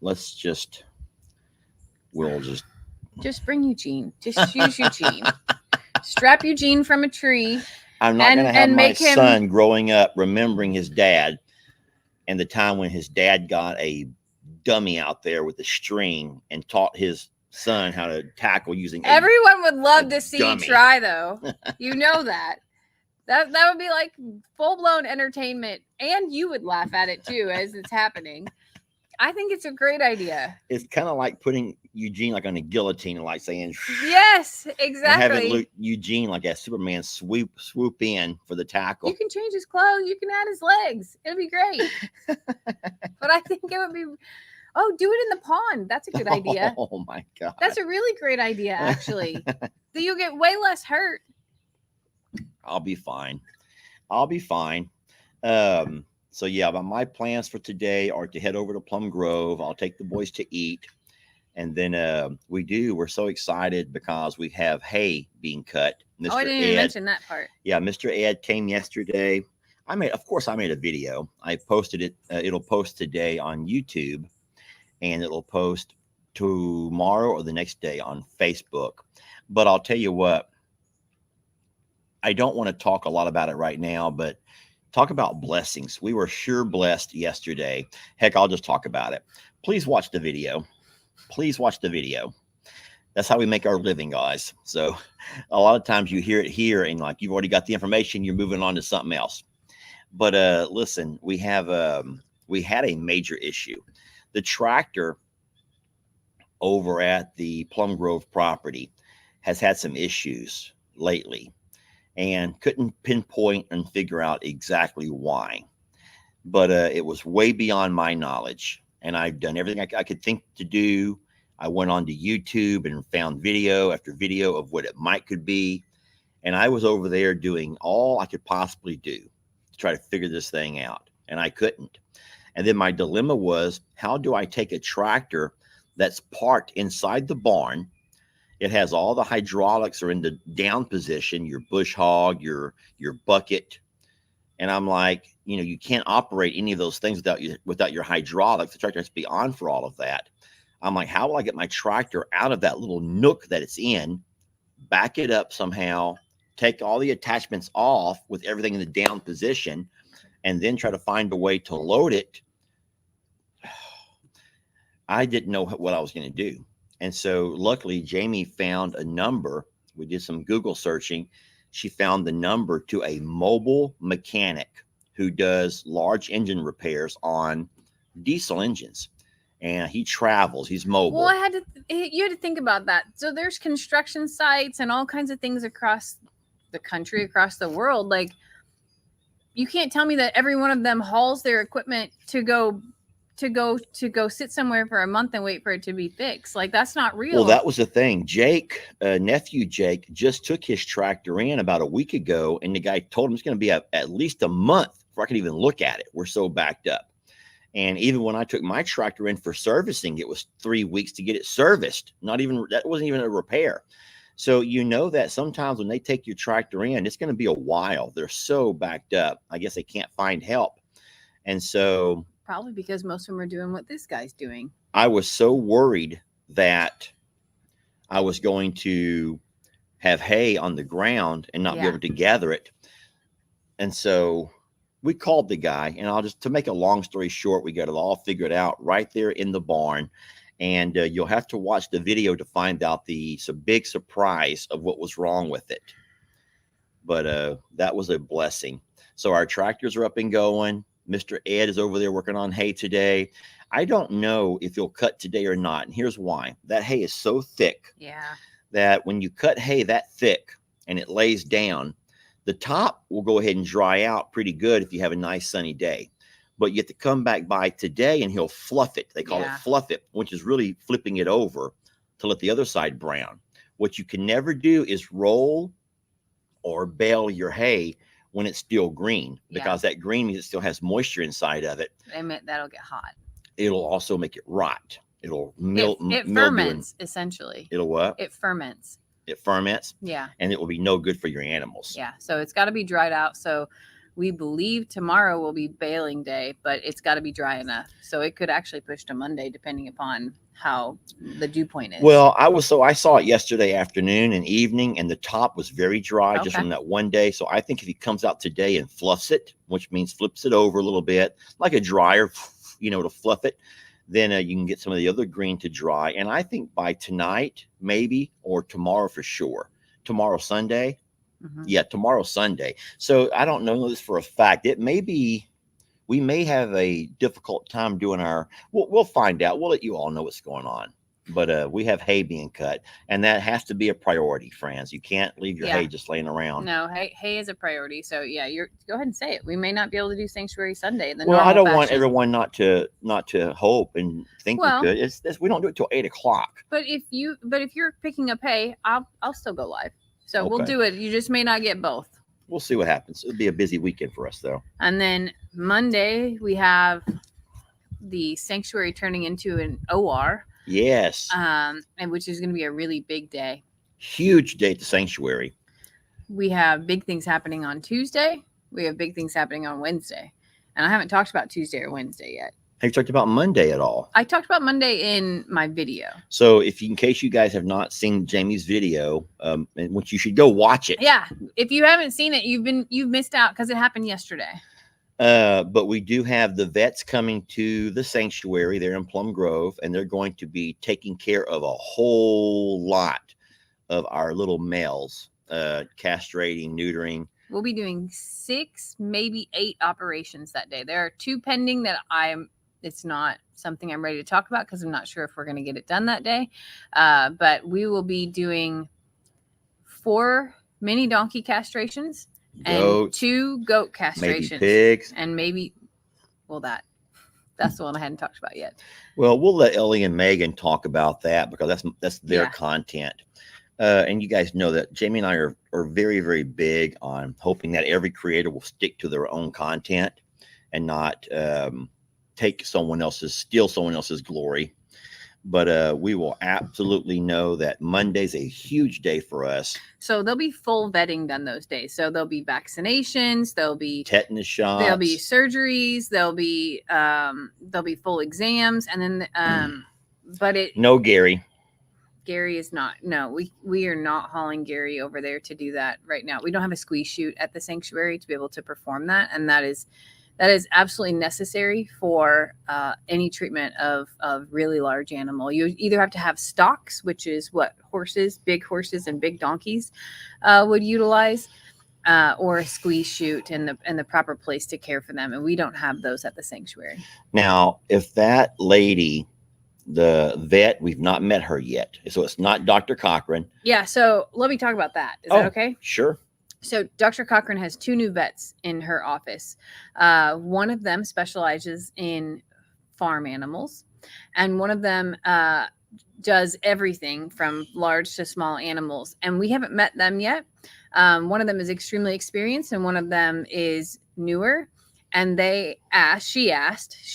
We'll just bring Eugene. Just use Eugene. Strap Eugene from a tree. I'm not going to have my son growing up remembering his dad and the time when his dad got a dummy out there with a string and taught his son how to tackle using Everyone would love to see you try, though. You know that. That would be like full-blown entertainment, and you would laugh at it too as it's happening. I think it's a great idea. It's kind of like putting Eugene like on a guillotine and like saying, yes, exactly. And having Eugene like a Superman swoop in for the tackle. You can change his clothes. You can add his legs. It'll be great. But I think it would be, do it in the pond. That's a good idea. Oh my God. That's a really great idea, actually. So you'll get way less hurt. I'll be fine. So yeah, but my plans for today are to head over to Plum Grove. I'll take the boys to eat. And then we're so excited because we have hay being cut. I didn't even mention that part. Yeah, Mr. Ed came yesterday. Of course, I made a video. I posted it. It'll post today on YouTube, and it'll post tomorrow or the next day on Facebook. But I'll tell you what, I don't want to talk a lot about it right now, but talk about blessings. We were sure blessed yesterday. Heck, I'll just talk about it. Please watch the video. Please watch the video. That's how we make our living, guys. So a lot of times you hear it here and like you've already got the information, you're moving on to something else. But listen, we had a major issue. The tractor over at the Plum Grove property has had some issues lately and couldn't pinpoint and figure out exactly why. But it was way beyond my knowledge. And I've done everything I could think to do. I went on to YouTube and found video after video of what it could be. And I was over there doing all I could possibly do to try to figure this thing out. And I couldn't. And then my dilemma was, how do I take a tractor that's parked inside the barn? It has all the hydraulics are in the down position, your bush hog, your bucket. And I'm like, you can't operate any of those things without your hydraulics. The tractor has to be on for all of that. I'm like, how will I get my tractor out of that little nook that it's in, back it up somehow, take all the attachments off with everything in the down position, and then try to find a way to load it? I didn't know what I was going to do. And so luckily, Jamie found a number. We did some Google searching. She found the number to a mobile mechanic who does large engine repairs on diesel engines. And he travels. He's mobile. Well, you had to think about that. So there's construction sites and all kinds of things across the country, across the world. Like, you can't tell me that every one of them hauls their equipment to go sit somewhere for a month and wait for it to be fixed. Like, that's not real. Well, that was the thing. Jake, nephew Jake, just took his tractor in about a week ago, and the guy told him it's going to be at least a month before I could even look at it. We're so backed up. And even when I took my tractor in for servicing, it was 3 weeks to get it serviced. That wasn't even a repair. So that sometimes when they take your tractor in, it's going to be a while. They're so backed up. I guess they can't find help. And so probably because most of them are doing what this guy's doing. I was so worried that I was going to have hay on the ground and not be able to gather it. And so we called the guy, and to make a long story short, we got it all figured out right there in the barn. And you'll have to watch the video to find out the big surprise of what was wrong with it. But that was a blessing. So our tractors are up and going. Mr. Ed is over there working on hay today. I don't know if he'll cut today or not. And here's why. That hay is so thick that when you cut hay that thick and it lays down, the top will go ahead and dry out pretty good if you have a nice sunny day. But you have to come back by today and he'll fluff it. They call it fluff it, which is really flipping it over to let the other side brown. What you can never do is roll or bale your hay when it's still green, because that green means it still has moisture inside of it. That'll get hot. It'll also make it rot. It'll it ferments, essentially. It'll what? It ferments. It ferments. Yeah. And it will be no good for your animals. Yeah. So it's got to be dried out. So we believe tomorrow will be baling day, but it's got to be dry enough. So it could actually push to Monday, depending upon how the dew point is. Well, I saw it yesterday afternoon and evening, and the top was very dry just from that one day. So I think if he comes out today and fluffs it, which means flips it over a little bit, like a dryer, to fluff it, then you can get some of the other green to dry. And I think by tonight, maybe, or tomorrow for sure. Tomorrow, Sunday. Mm-hmm. Yeah, tomorrow, Sunday. So I don't know this for a fact. It may be, we may have a difficult time doing we'll find out. We'll let you all know what's going on. But we have hay being cut, and that has to be a priority, friends. You can't leave your hay just laying around. No, hay is a priority. So go ahead and say it. We may not be able to do Sanctuary Sunday. I don't want everyone not to hope and think we could. We don't do it till 8:00. But if you're picking up hay, I'll still go live. So we'll do it. You just may not get both. We'll see what happens. It'll be a busy weekend for us, though. And then Monday we have the Sanctuary turning into an OR. Yes. And which is going to be a really big day. Huge day at the Sanctuary. We have big things happening on Tuesday. We have big things happening on Wednesday. And I haven't talked about Tuesday or Wednesday yet. Have you talked about Monday at all? I talked about Monday in my video. So in case you guys have not seen Jamie's video, which you should go watch it. Yeah. If you haven't seen it, you've missed out because it happened yesterday. But we do have the vets coming to the sanctuary there in Plum Grove, and they're going to be taking care of a whole lot of our little males, castrating, neutering. We'll be doing 6, maybe 8 operations that day. There are 2 pending that it's not something I'm ready to talk about because I'm not sure if we're going to get it done that day. But we will be doing 4 mini donkey castrations, goats, and 2 goat castrations, maybe pigs, and maybe, well, that's the one I hadn't talked about yet. Well, we'll let Ellie and Megan talk about that because that's their content. And you guys know that Jamie and I are very, very big on hoping that every creator will stick to their own content and not steal someone else's glory. But we will absolutely know that Monday's a huge day for us. So there'll be full vetting done those days. So there'll be vaccinations, there'll be tetanus shots, there'll be surgeries, there'll be full exams, and then but no Gary. Gary is not. No, we are not hauling Gary over there to do that right now. We don't have a squeeze chute at the sanctuary to be able to perform that, and that is absolutely necessary for any treatment of really large animal. You either have to have stocks, which is what big horses and big donkeys would utilize, or a squeeze chute and the proper place to care for them. And we don't have those at the sanctuary. Now, if that lady, the vet, we've not met her yet, so it's not Dr. Cochran. Yeah. So let me talk about that. Is that okay? Sure. So Dr. Cochran has 2 new vets in her office. One of them specializes in farm animals, and one of them does everything from large to small animals. And we haven't met them yet. One of them is extremely experienced, and one of them is newer. And she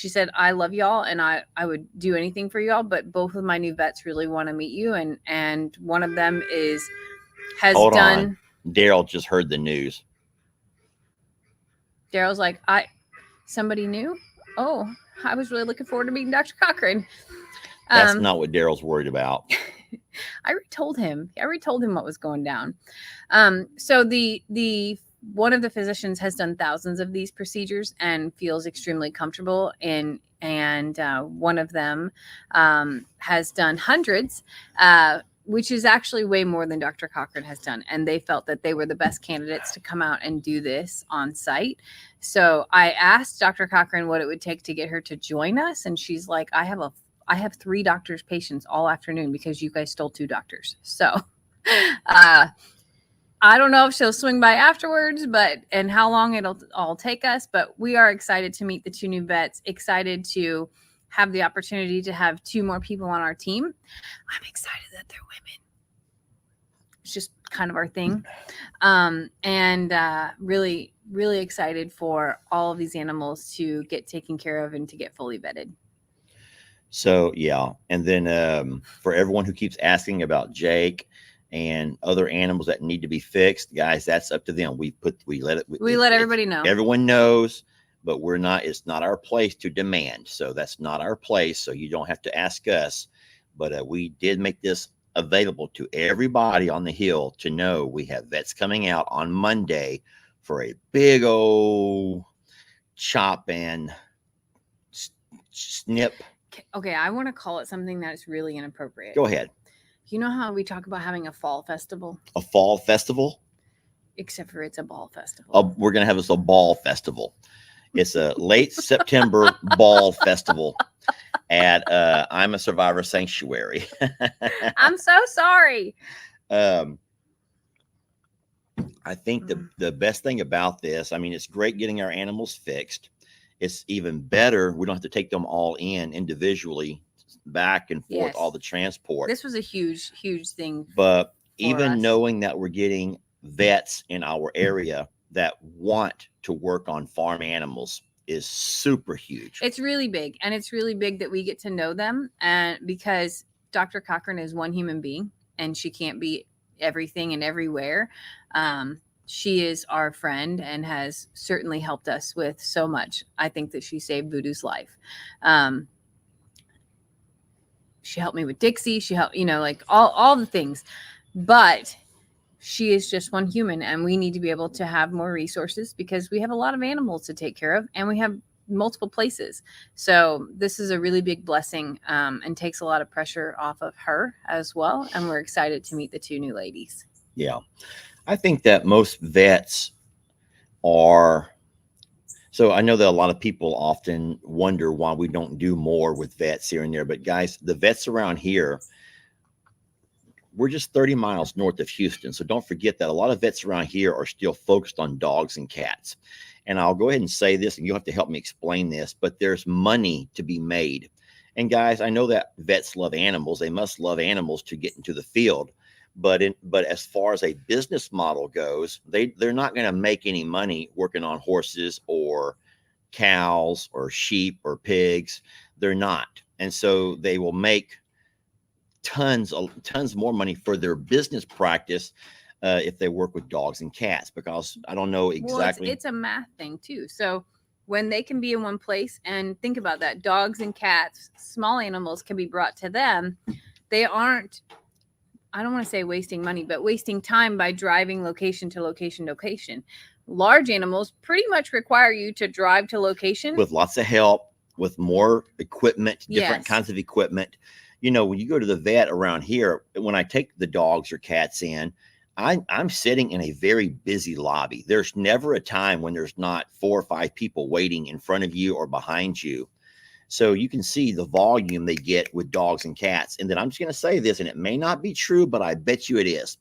said, I love y'all, and I would do anything for y'all, but both of my new vets really want to meet you. And one of them has done. Daryl just heard the news. Daryl's like, somebody new? Oh, I was really looking forward to meeting Dr. Cochran. That's not what Daryl's worried about. I already told him what was going down. So the one of the physicians has done thousands of these procedures and feels extremely comfortable in, and one of them has done hundreds, which is actually way more than Dr. Cochran has done. And they felt that they were the best candidates to come out and do this on site. So I asked Dr. Cochran what it would take to get her to join us. And she's like, I have 3 doctors' patients all afternoon because you guys stole 2 doctors. So I don't know if she'll swing by afterwards, and how long it'll all take us. But we are excited to meet the 2 new vets, excited to have the opportunity to have 2 more people on our team. I'm excited that they're women. It's just kind of our thing. And really, really excited for all of these animals to get taken care of and to get fully vetted. So, yeah. And then for everyone who keeps asking about Jake and other animals that need to be fixed, guys, that's up to them. We let everybody know. Everyone knows. But it's not our place to demand. So that's not our place. So you don't have to ask us. But we did make this available to everybody on the Hill to know we have vets coming out on Monday for a big old chop and snip. Okay, I want to call it something that is really inappropriate. Go ahead. You know how we talk about having a fall festival? A fall festival? Except for it's a ball festival. We're going to have a ball festival. It's a late September ball festival at I'm a Survivor Sanctuary. I'm so sorry. I think the best thing about this, I mean, it's great getting our animals fixed. It's even better. We don't have to take them all in individually, back and forth, all the transport. This was a huge, huge thing. But even knowing that we're getting vets in our area that want to work on farm animals is super huge. It's really big. And it's really big that we get to know them. And because Dr. Cochran is one human being and she can't be everything and everywhere. she is our friend and has certainly helped us with so much. I think that she saved Voodoo's life. She helped me with Dixie. She helped, like all the things. But she is just one human, and we need to be able to have more resources because we have a lot of animals to take care of, and we have multiple places. So this is a really big blessing, and takes a lot of pressure off of her as well. And we're excited to meet the two new ladies. Yeah. I think that most vets are, so I know that a lot of people often wonder why we don't do more with vets here and there, but guys, the vets around here, we're just 30 miles north of Houston. So don't forget that a lot of vets around here are still focused on dogs and cats. And I'll go ahead and say this, and you'll have to help me explain this, but there's money to be made. And guys, I know that vets love animals. They must love animals to get into the field. But as far as a business model goes, they're not going to make any money working on horses or cows or sheep or pigs. They're not. And so they will make tons more money for their business practice if they work with dogs and cats, because I don't know exactly. Well, it's a math thing too. So when they can be in one place, and think about that, dogs and cats, small animals can be brought to them. They aren't, I don't want to say wasting money, but wasting time by driving location to location to location. Large animals pretty much require you to drive to location with lots of help, with more equipment, different kinds of equipment. When you go to the vet around here, when I take the dogs or cats in, I'm sitting in a very busy lobby. There's never a time when there's not 4 or 5 people waiting in front of you or behind you. So you can see the volume they get with dogs and cats. And then I'm just going to say this, and it may not be true, but I bet you it is.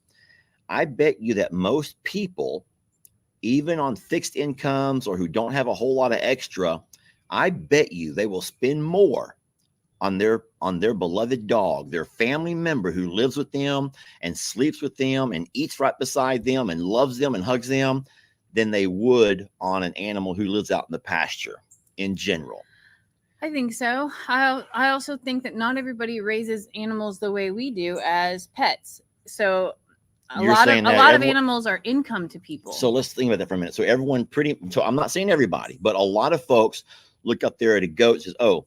I bet you that most people, even on fixed incomes or who don't have a whole lot of extra, I bet you they will spend more on their beloved dog, their family member who lives with them and sleeps with them and eats right beside them and loves them and hugs them, than they would on an animal who lives out in the pasture in general. I think so. I also think that not everybody raises animals the way we do as pets. So a lot of animals are income to people. So let's think about that for a minute. So so I'm not saying everybody, but a lot of folks look up there at a goat and says, oh,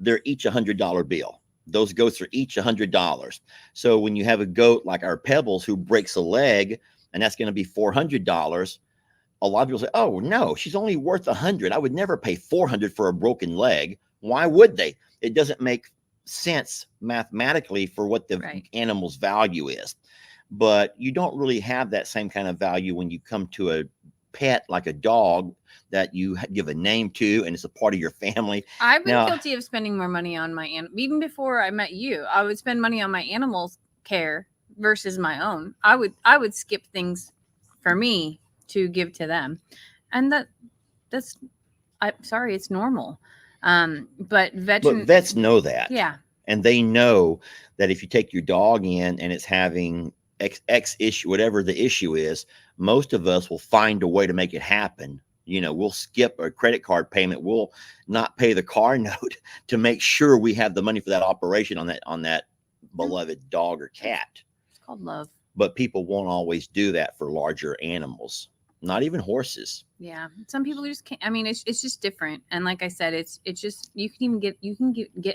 they're each $100 bill. Those goats are each $100. So when you have a goat like our Pebbles who breaks a leg, and that's going to be $400, a lot of people say, oh, no, she's only worth $100. I would never pay $400 for a broken leg. Why would they? It doesn't make sense mathematically for what the animal's value is. But you don't really have that same kind of value when you come to a pet like a dog that you give a name to and it's a part of your family. I've been guilty of spending more money on my animal. Even before I met you, I would spend money on my animals' care versus my own. I would skip things for me to give to them, and I'm sorry, it's normal. But vets know that. Yeah. And they know that if you take your dog in and it's having X issue, whatever the issue is, most of us will find a way to make it happen. We'll skip a credit card payment. We'll not pay the car note to make sure we have the money for that operation on that beloved dog or cat. It's called love. But people won't always do that for larger animals, not even horses. Yeah. Some people just can't. I mean, it's just different. And like I said, it's just, you can get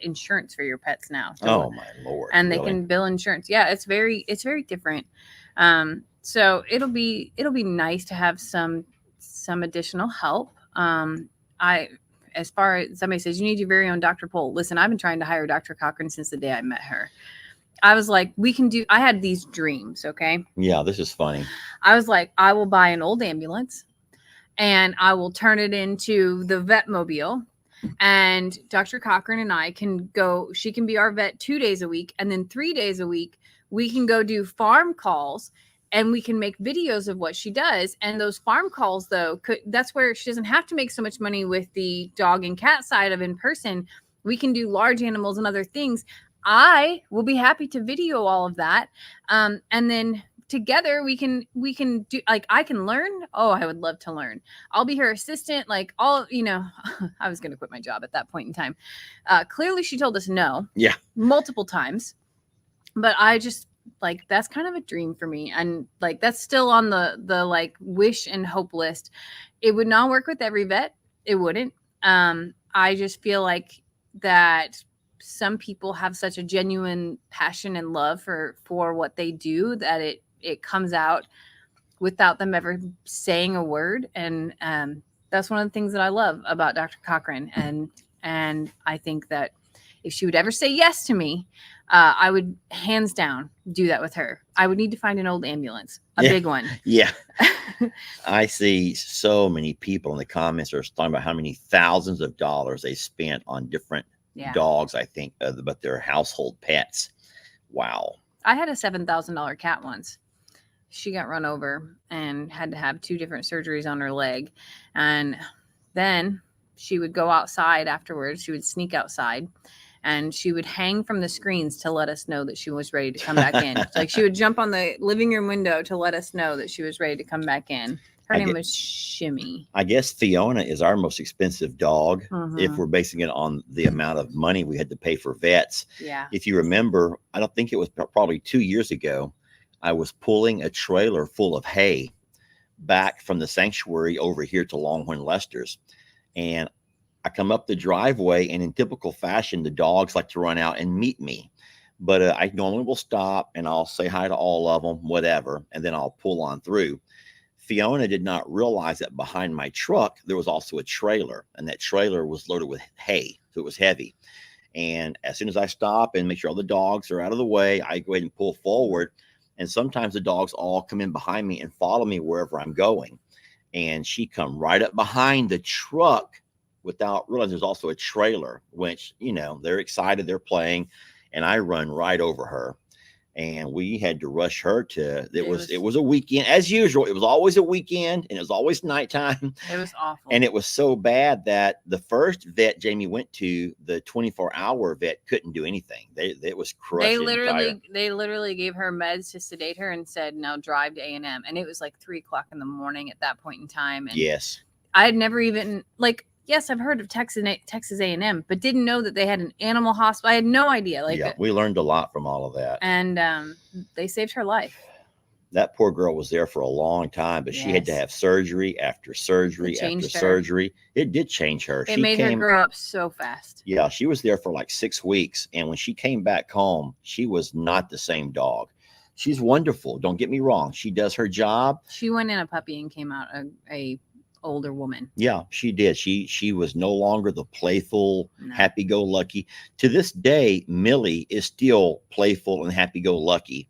insurance for your pets now. Oh my Lord. And they can bill insurance. Yeah. It's very different. So it'll be nice to have some additional help. As far as somebody says, you need your very own Dr. Pole. Listen, I've been trying to hire Dr. Cochran since the day I met her. I was like, I had these dreams. Okay. Yeah. This is funny. I was like, I will buy an old ambulance and I will turn it into the Vetmobile, and Dr. Cochran and I can go, she can be our vet 2 days a week. And then 3 days a week, we can go do farm calls and we can make videos of what she does. And those farm calls though, that's where she doesn't have to make so much money with the dog and cat side of in person. We can do large animals and other things. I will be happy to video all of that. And then together we can do, like, I can learn. Oh, I would love to learn. I'll be her assistant. Like I was going to quit my job at that point in time. Clearly she told us no. Yeah. Multiple times. But like, that's kind of a dream for me. And like, that's still on the like wish and hope list. It would not work with every vet. It wouldn't. I just feel like that some people have such a genuine passion and love for what they do that it comes out without them ever saying a word. And that's one of the things that I love about Dr. Cochran. And I think that if she would ever say yes to me, I would hands down do that with her. I would need to find an old ambulance, a big one. Yeah. I see so many people in the comments are talking about how many thousands of dollars they spent on different dogs, I think, but they're household pets. Wow. I had a $7,000 cat once. She got run over and had to have 2 different surgeries on her leg. And then she would go outside afterwards. She would sneak outside and she would hang from the screens to let us know that she was ready to come back in. Like, she would jump on the living room window to let us know that she was ready to come back in. Her name was Shimmy. I guess Fiona is our most expensive dog, if we're basing it on the amount of money we had to pay for vets. Yeah. If you remember, I don't think it was probably 2 years ago, I was pulling a trailer full of hay back from the sanctuary over here to Longhorn Lester's. And I come up the driveway, and in typical fashion, the dogs like to run out and meet me. But I normally will stop and I'll say hi to all of them, whatever, and then I'll pull on through. Fiona did not realize that behind my truck, there was also a trailer, and that trailer was loaded with hay. So it was heavy. And as soon as I stop and make sure all the dogs are out of the way, I go ahead and pull forward. And sometimes the dogs all come in behind me and follow me wherever I'm going. And she come right up behind the truck without realizing there's also a trailer, which, you know, they're excited, they're playing, and I run right over her. And we had to rush her to, it was a weekend as usual. It was always a weekend and it was always nighttime. It was awful. And it was so bad that the first vet Jamie went to, the 24-hour vet, couldn't do anything. It was crushing. They literally gave her meds to sedate her and said, now drive to A&M. And it was like 3:00 in the morning at that point in time. And yes. I had never even, like, yes, I've heard of Texas A&M, but didn't know that they had an animal hospital. I had no idea. Like, yeah, we learned a lot from all of that. And they saved her life. That poor girl was there for a long time, but she had to have surgery after surgery after surgery. It did change her. It made her grow up so fast. Yeah, she was there for like 6 weeks. And when she came back home, she was not the same dog. She's wonderful. Don't get me wrong. She does her job. She went in a puppy and came out a older woman. Yeah, she did. She was no longer the playful, happy-go-lucky. To this day, Millie is still playful and happy-go-lucky.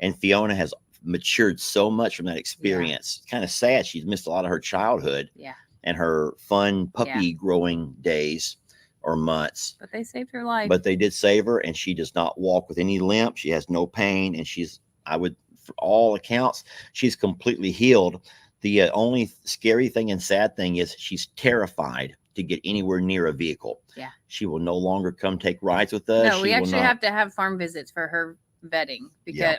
And Fiona has matured so much from that experience. Kind of sad. She's missed a lot of her childhood. Yeah. And her fun puppy growing days or months. But they saved her life. But they did save her, and she does not walk with any limp. She has no pain, and for all accounts, she's completely healed. The only scary thing and sad thing is she's terrified to get anywhere near a vehicle. Yeah. She will no longer come take rides with us. No, we actually have to have farm visits for her vetting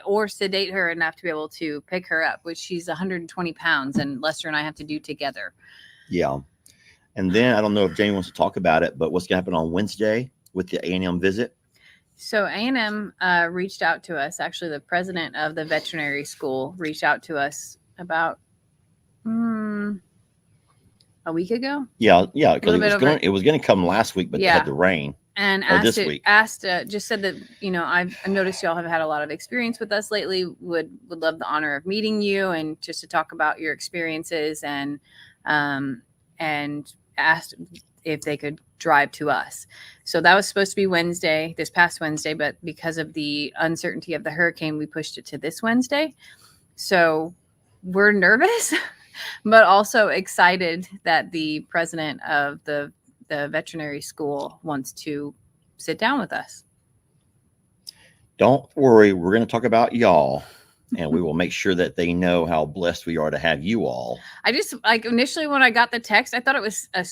or sedate her enough to be able to pick her up, which she's 120 pounds and Lester and I have to do together. Yeah. And then I don't know if Jamie wants to talk about it, but what's going to happen on Wednesday with the A&M visit? So A&M reached out to us. Actually, the president of the veterinary school reached out to us about a week ago. Yeah, because it was going to come last week, but it had to rain. And just said that, you know, I've noticed y'all have had a lot of experience with us lately. Would love the honor of meeting you and just to talk about your experiences, and asked if they could drive to us. So that was supposed to be this past Wednesday, but because of the uncertainty of the hurricane, we pushed it to this Wednesday. So we're nervous, but also excited that the president of the veterinary school wants to sit down with us. Don't worry, we're going to talk about y'all, and we will make sure that they know how blessed we are to have you all. I just, like, initially when I got the text, I thought it was a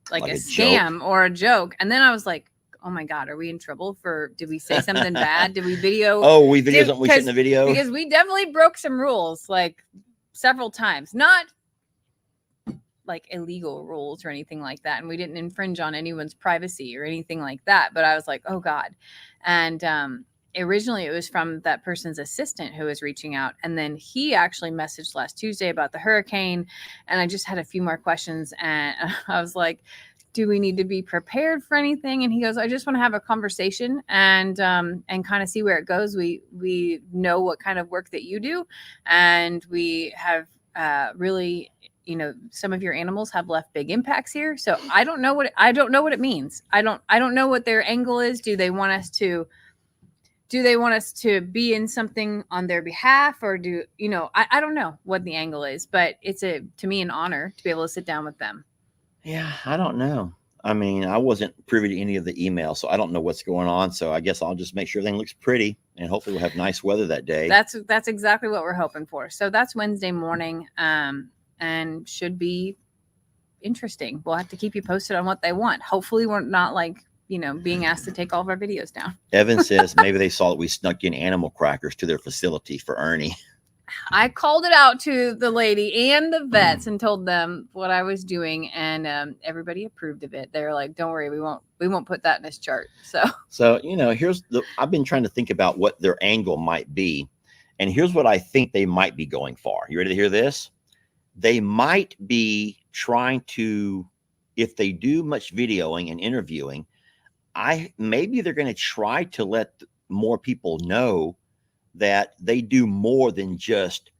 scam or a joke, and then I was like, oh my God, are we in trouble did we say something bad? Did we video? Oh, we videoed something we shouldn't have videoed? Because we definitely broke some rules, like, several times. Not like illegal rules or anything like that. And we didn't infringe on anyone's privacy or anything like that. But I was like, oh God. And originally it was from that person's assistant who was reaching out. And then he actually messaged last Tuesday about the hurricane. And I just had a few more questions. And I was like, do we need to be prepared for anything? And he goes, I just want to have a conversation and kind of see where it goes. We know what kind of work that you do. And we have really, some of your animals have left big impacts here. So I don't know what it means. I don't know what their angle is. Do they want us to be in something on their behalf, or I don't know what the angle is, but it's to me an honor to be able to sit down with them. Yeah, I don't know. I mean, I wasn't privy to any of the emails, so I don't know what's going on. So I guess I'll just make sure everything looks pretty, and hopefully we'll have nice weather that day. That's exactly what we're hoping for. So that's Wednesday morning, and should be interesting. We'll have to keep you posted on what they want. Hopefully we're not being asked to take all of our videos down. Evan says maybe they saw that we snuck in animal crackers to their facility for Ernie. I called it out to the lady and the vets and told them what I was doing, and everybody approved of it. They're like, "Don't worry, we won't put that in this chart." So I've been trying to think about what their angle might be, and here's what I think they might be going for. You ready to hear this? They might be trying to, if they do much videoing and interviewing, maybe they're going to try to let more people know that they do more than just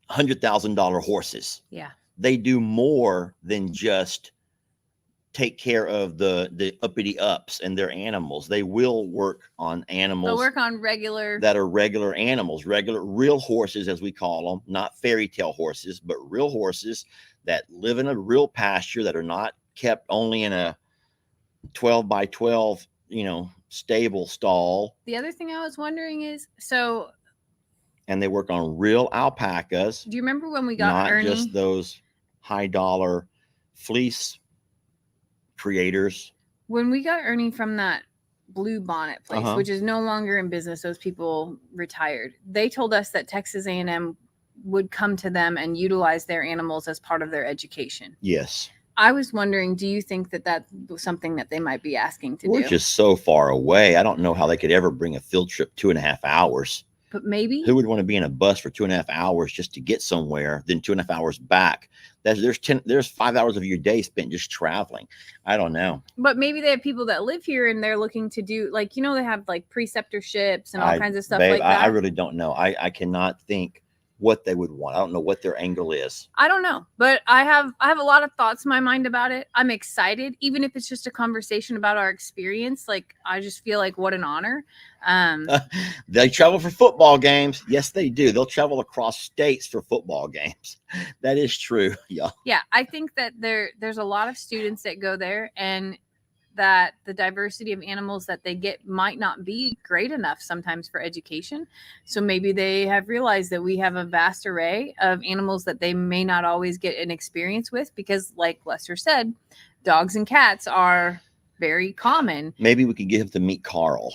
$100,000 horses. Yeah. They do more than just take care of the uppity ups and their animals. They will work on animals. They'll work on regular animals, real horses, as we call them, not fairy tale horses, but real horses that live in a real pasture, that are not kept only in a 12 by 12, stable stall. The other thing I was wondering is, and they work on real alpacas. Do you remember when we got Ernie? Not just those high dollar fleece creators. When we got Ernie from that Blue Bonnet place, which is no longer in business, those people retired. They told us that Texas A&M would come to them and utilize their animals as part of their education. Yes. I was wondering, do you think that was something that they might be asking to do? We're just so far away. I don't know how they could ever bring a field trip 2.5 hours. But maybe. Who would want to be in a bus for 2.5 hours just to get somewhere, then 2.5 hours back? There's 5 hours of your day spent just traveling. I don't know. But maybe they have people that live here and they're looking to do, they have preceptorships and all kinds of stuff like that. I really don't know. I cannot think what they would want. I don't know what their angle is. I don't know, but I have a lot of thoughts in my mind about it. I'm excited, even if it's just a conversation about our experience. I just feel like what an honor. They travel for football games. Yes, they do. They'll travel across states for football games. That is true. Yeah. Yeah. I think that there's a lot of students that go there, and that the diversity of animals that they get might not be great enough sometimes for education. So maybe they have realized that we have a vast array of animals that they may not always get an experience with, because like Lester said, dogs and cats are very common. Maybe we could get him to meet Carl.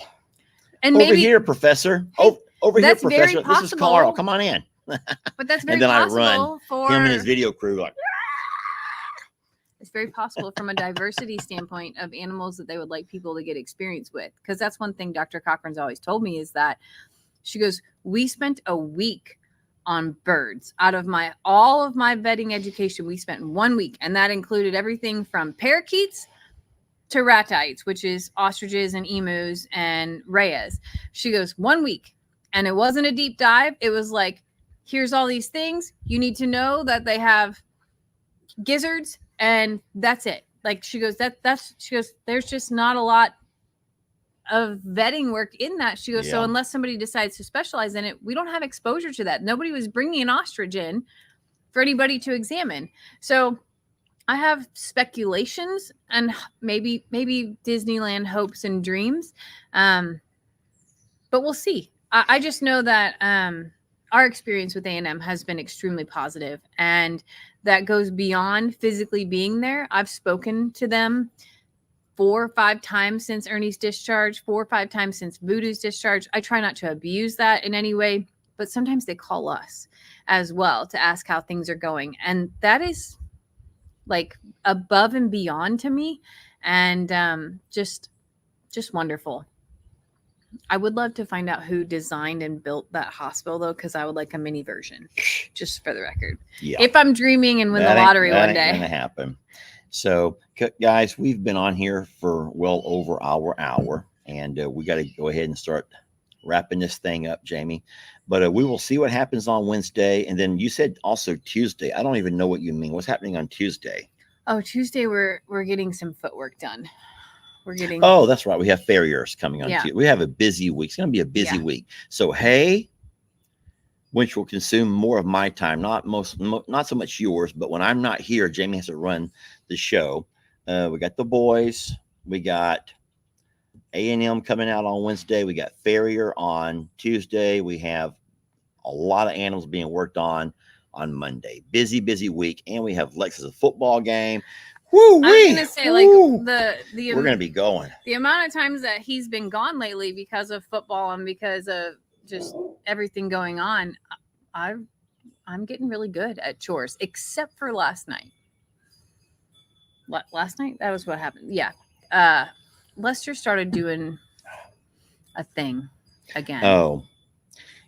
And over here, Professor. Hey, over here, Professor. This is Carl. Come on in. But that's very and then possible. I run for him and his video crew It's very possible from a diversity standpoint of animals that they would like people to get experience with. Because that's one thing Dr. Cochran's always told me, is that she goes, we spent a week on birds. Out of all of my vetting education, we spent 1 week. And that included everything from parakeets to ratites, which is ostriches and emus and rheas. She goes, 1 week. And it wasn't a deep dive. It was like, here's all these things. You need to know that they have gizzards. And that's it. She goes, there's just not a lot of vetting work in that. She goes, so unless somebody decides to specialize in it, we don't have exposure to that. Nobody was bringing an ostrich in for anybody to examine. So I have speculations and maybe Disneyland hopes and dreams. But we'll see. I just know that our experience with A&M has been extremely positive, and that goes beyond physically being there. I've spoken to them 4 or 5 times since Ernie's discharge, 4 or 5 times since Voodoo's discharge. I try not to abuse that in any way, but sometimes they call us as well to ask how things are going. And that is above and beyond to me, and just wonderful. I would love to find out who designed and built that hospital, though, because I would like a mini version, just for the record. Yeah. If I'm dreaming and win the lottery one day. That ain't gonna happen. So, guys, we've been on here for well over our hour, and we got to go ahead and start wrapping this thing up, Jamie. But we will see what happens on Wednesday. And then you said also Tuesday. I don't even know what you mean. What's happening on Tuesday? Oh, Tuesday we're getting some footwork done. We're getting. Oh, that's right. We have farriers coming on. We have a busy week. It's going to be a busy week. So hay, which will consume more of my time, not so much yours, but when I'm not here, Jamie has to run the show. We got the boys. We got A&M coming out on Wednesday. We got farrier on Tuesday. We have a lot of animals being worked on Monday. Busy week. And we have Lex's football game. Woo, I'm gonna say, like, we're gonna be going. The amount of times that he's been gone lately because of football and because of just everything going on, I'm getting really good at chores, except for last night. Last night, that was what happened. Yeah, Lester started doing a thing again. Oh,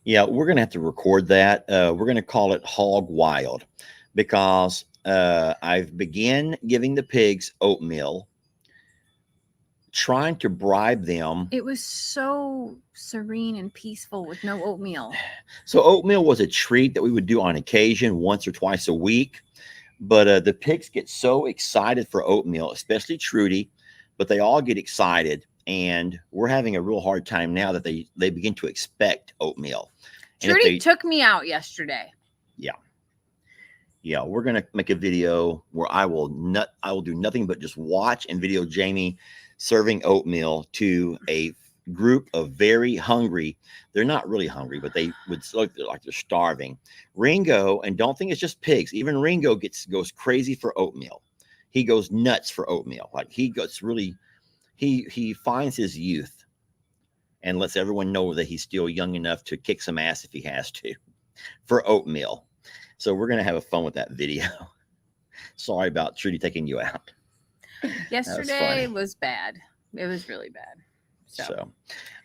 yeah, we're gonna have to record that. We're gonna call it Hog Wild, because I've began giving the pigs oatmeal, trying to bribe them. It was so serene and peaceful with no oatmeal. So oatmeal was a treat that we would do on occasion, once or twice a week. But the pigs get so excited for oatmeal, especially Trudy, but they all get excited. And we're having a real hard time now that they begin to expect oatmeal. Trudy took me out yesterday. Yeah, we're gonna make a video where I will do nothing but just watch and video Jamie serving oatmeal to a group of very hungry. They're not really hungry, but they would look like they're starving. Ringo, and don't think it's just pigs. Even Ringo goes crazy for oatmeal. He goes nuts for oatmeal. Like he finds his youth and lets everyone know that he's still young enough to kick some ass if he has to for oatmeal. So we're going to have fun with that video. Sorry about Trudy taking you out. Yesterday was bad. It was really bad. So,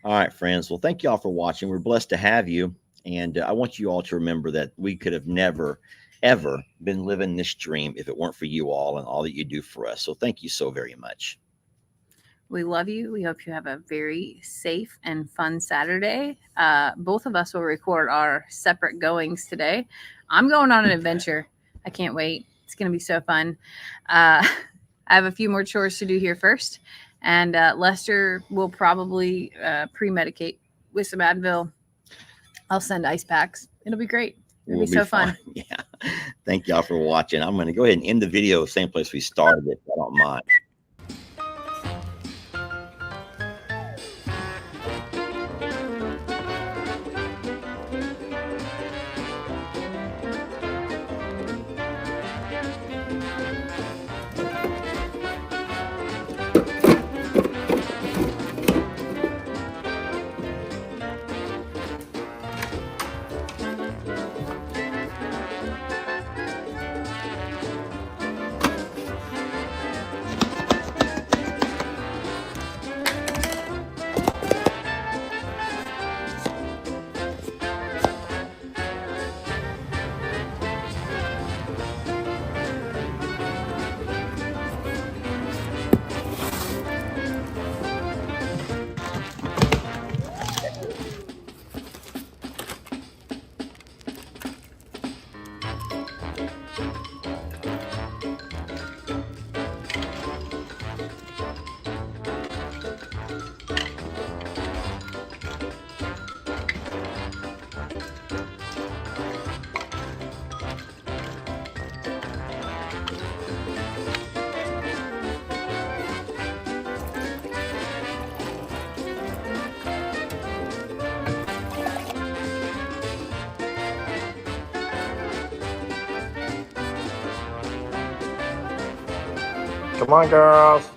all right, friends. Well, thank you all for watching. We're blessed to have you. And I want you all to remember that we could have never, ever been living this dream if it weren't for you all and all that you do for us. So thank you so very much. We love you. We hope you have a very safe and fun Saturday. Both of us will record our separate goings today. I'm going on an adventure. I can't wait. It's going to be so fun. I have a few more chores to do here first. And Lester will probably pre-medicate with some Advil. I'll send ice packs. It'll be great. It'll be so fun. Yeah. Thank y'all for watching. I'm going to go ahead and end the video the same place we started it. I don't mind. Come on, girls.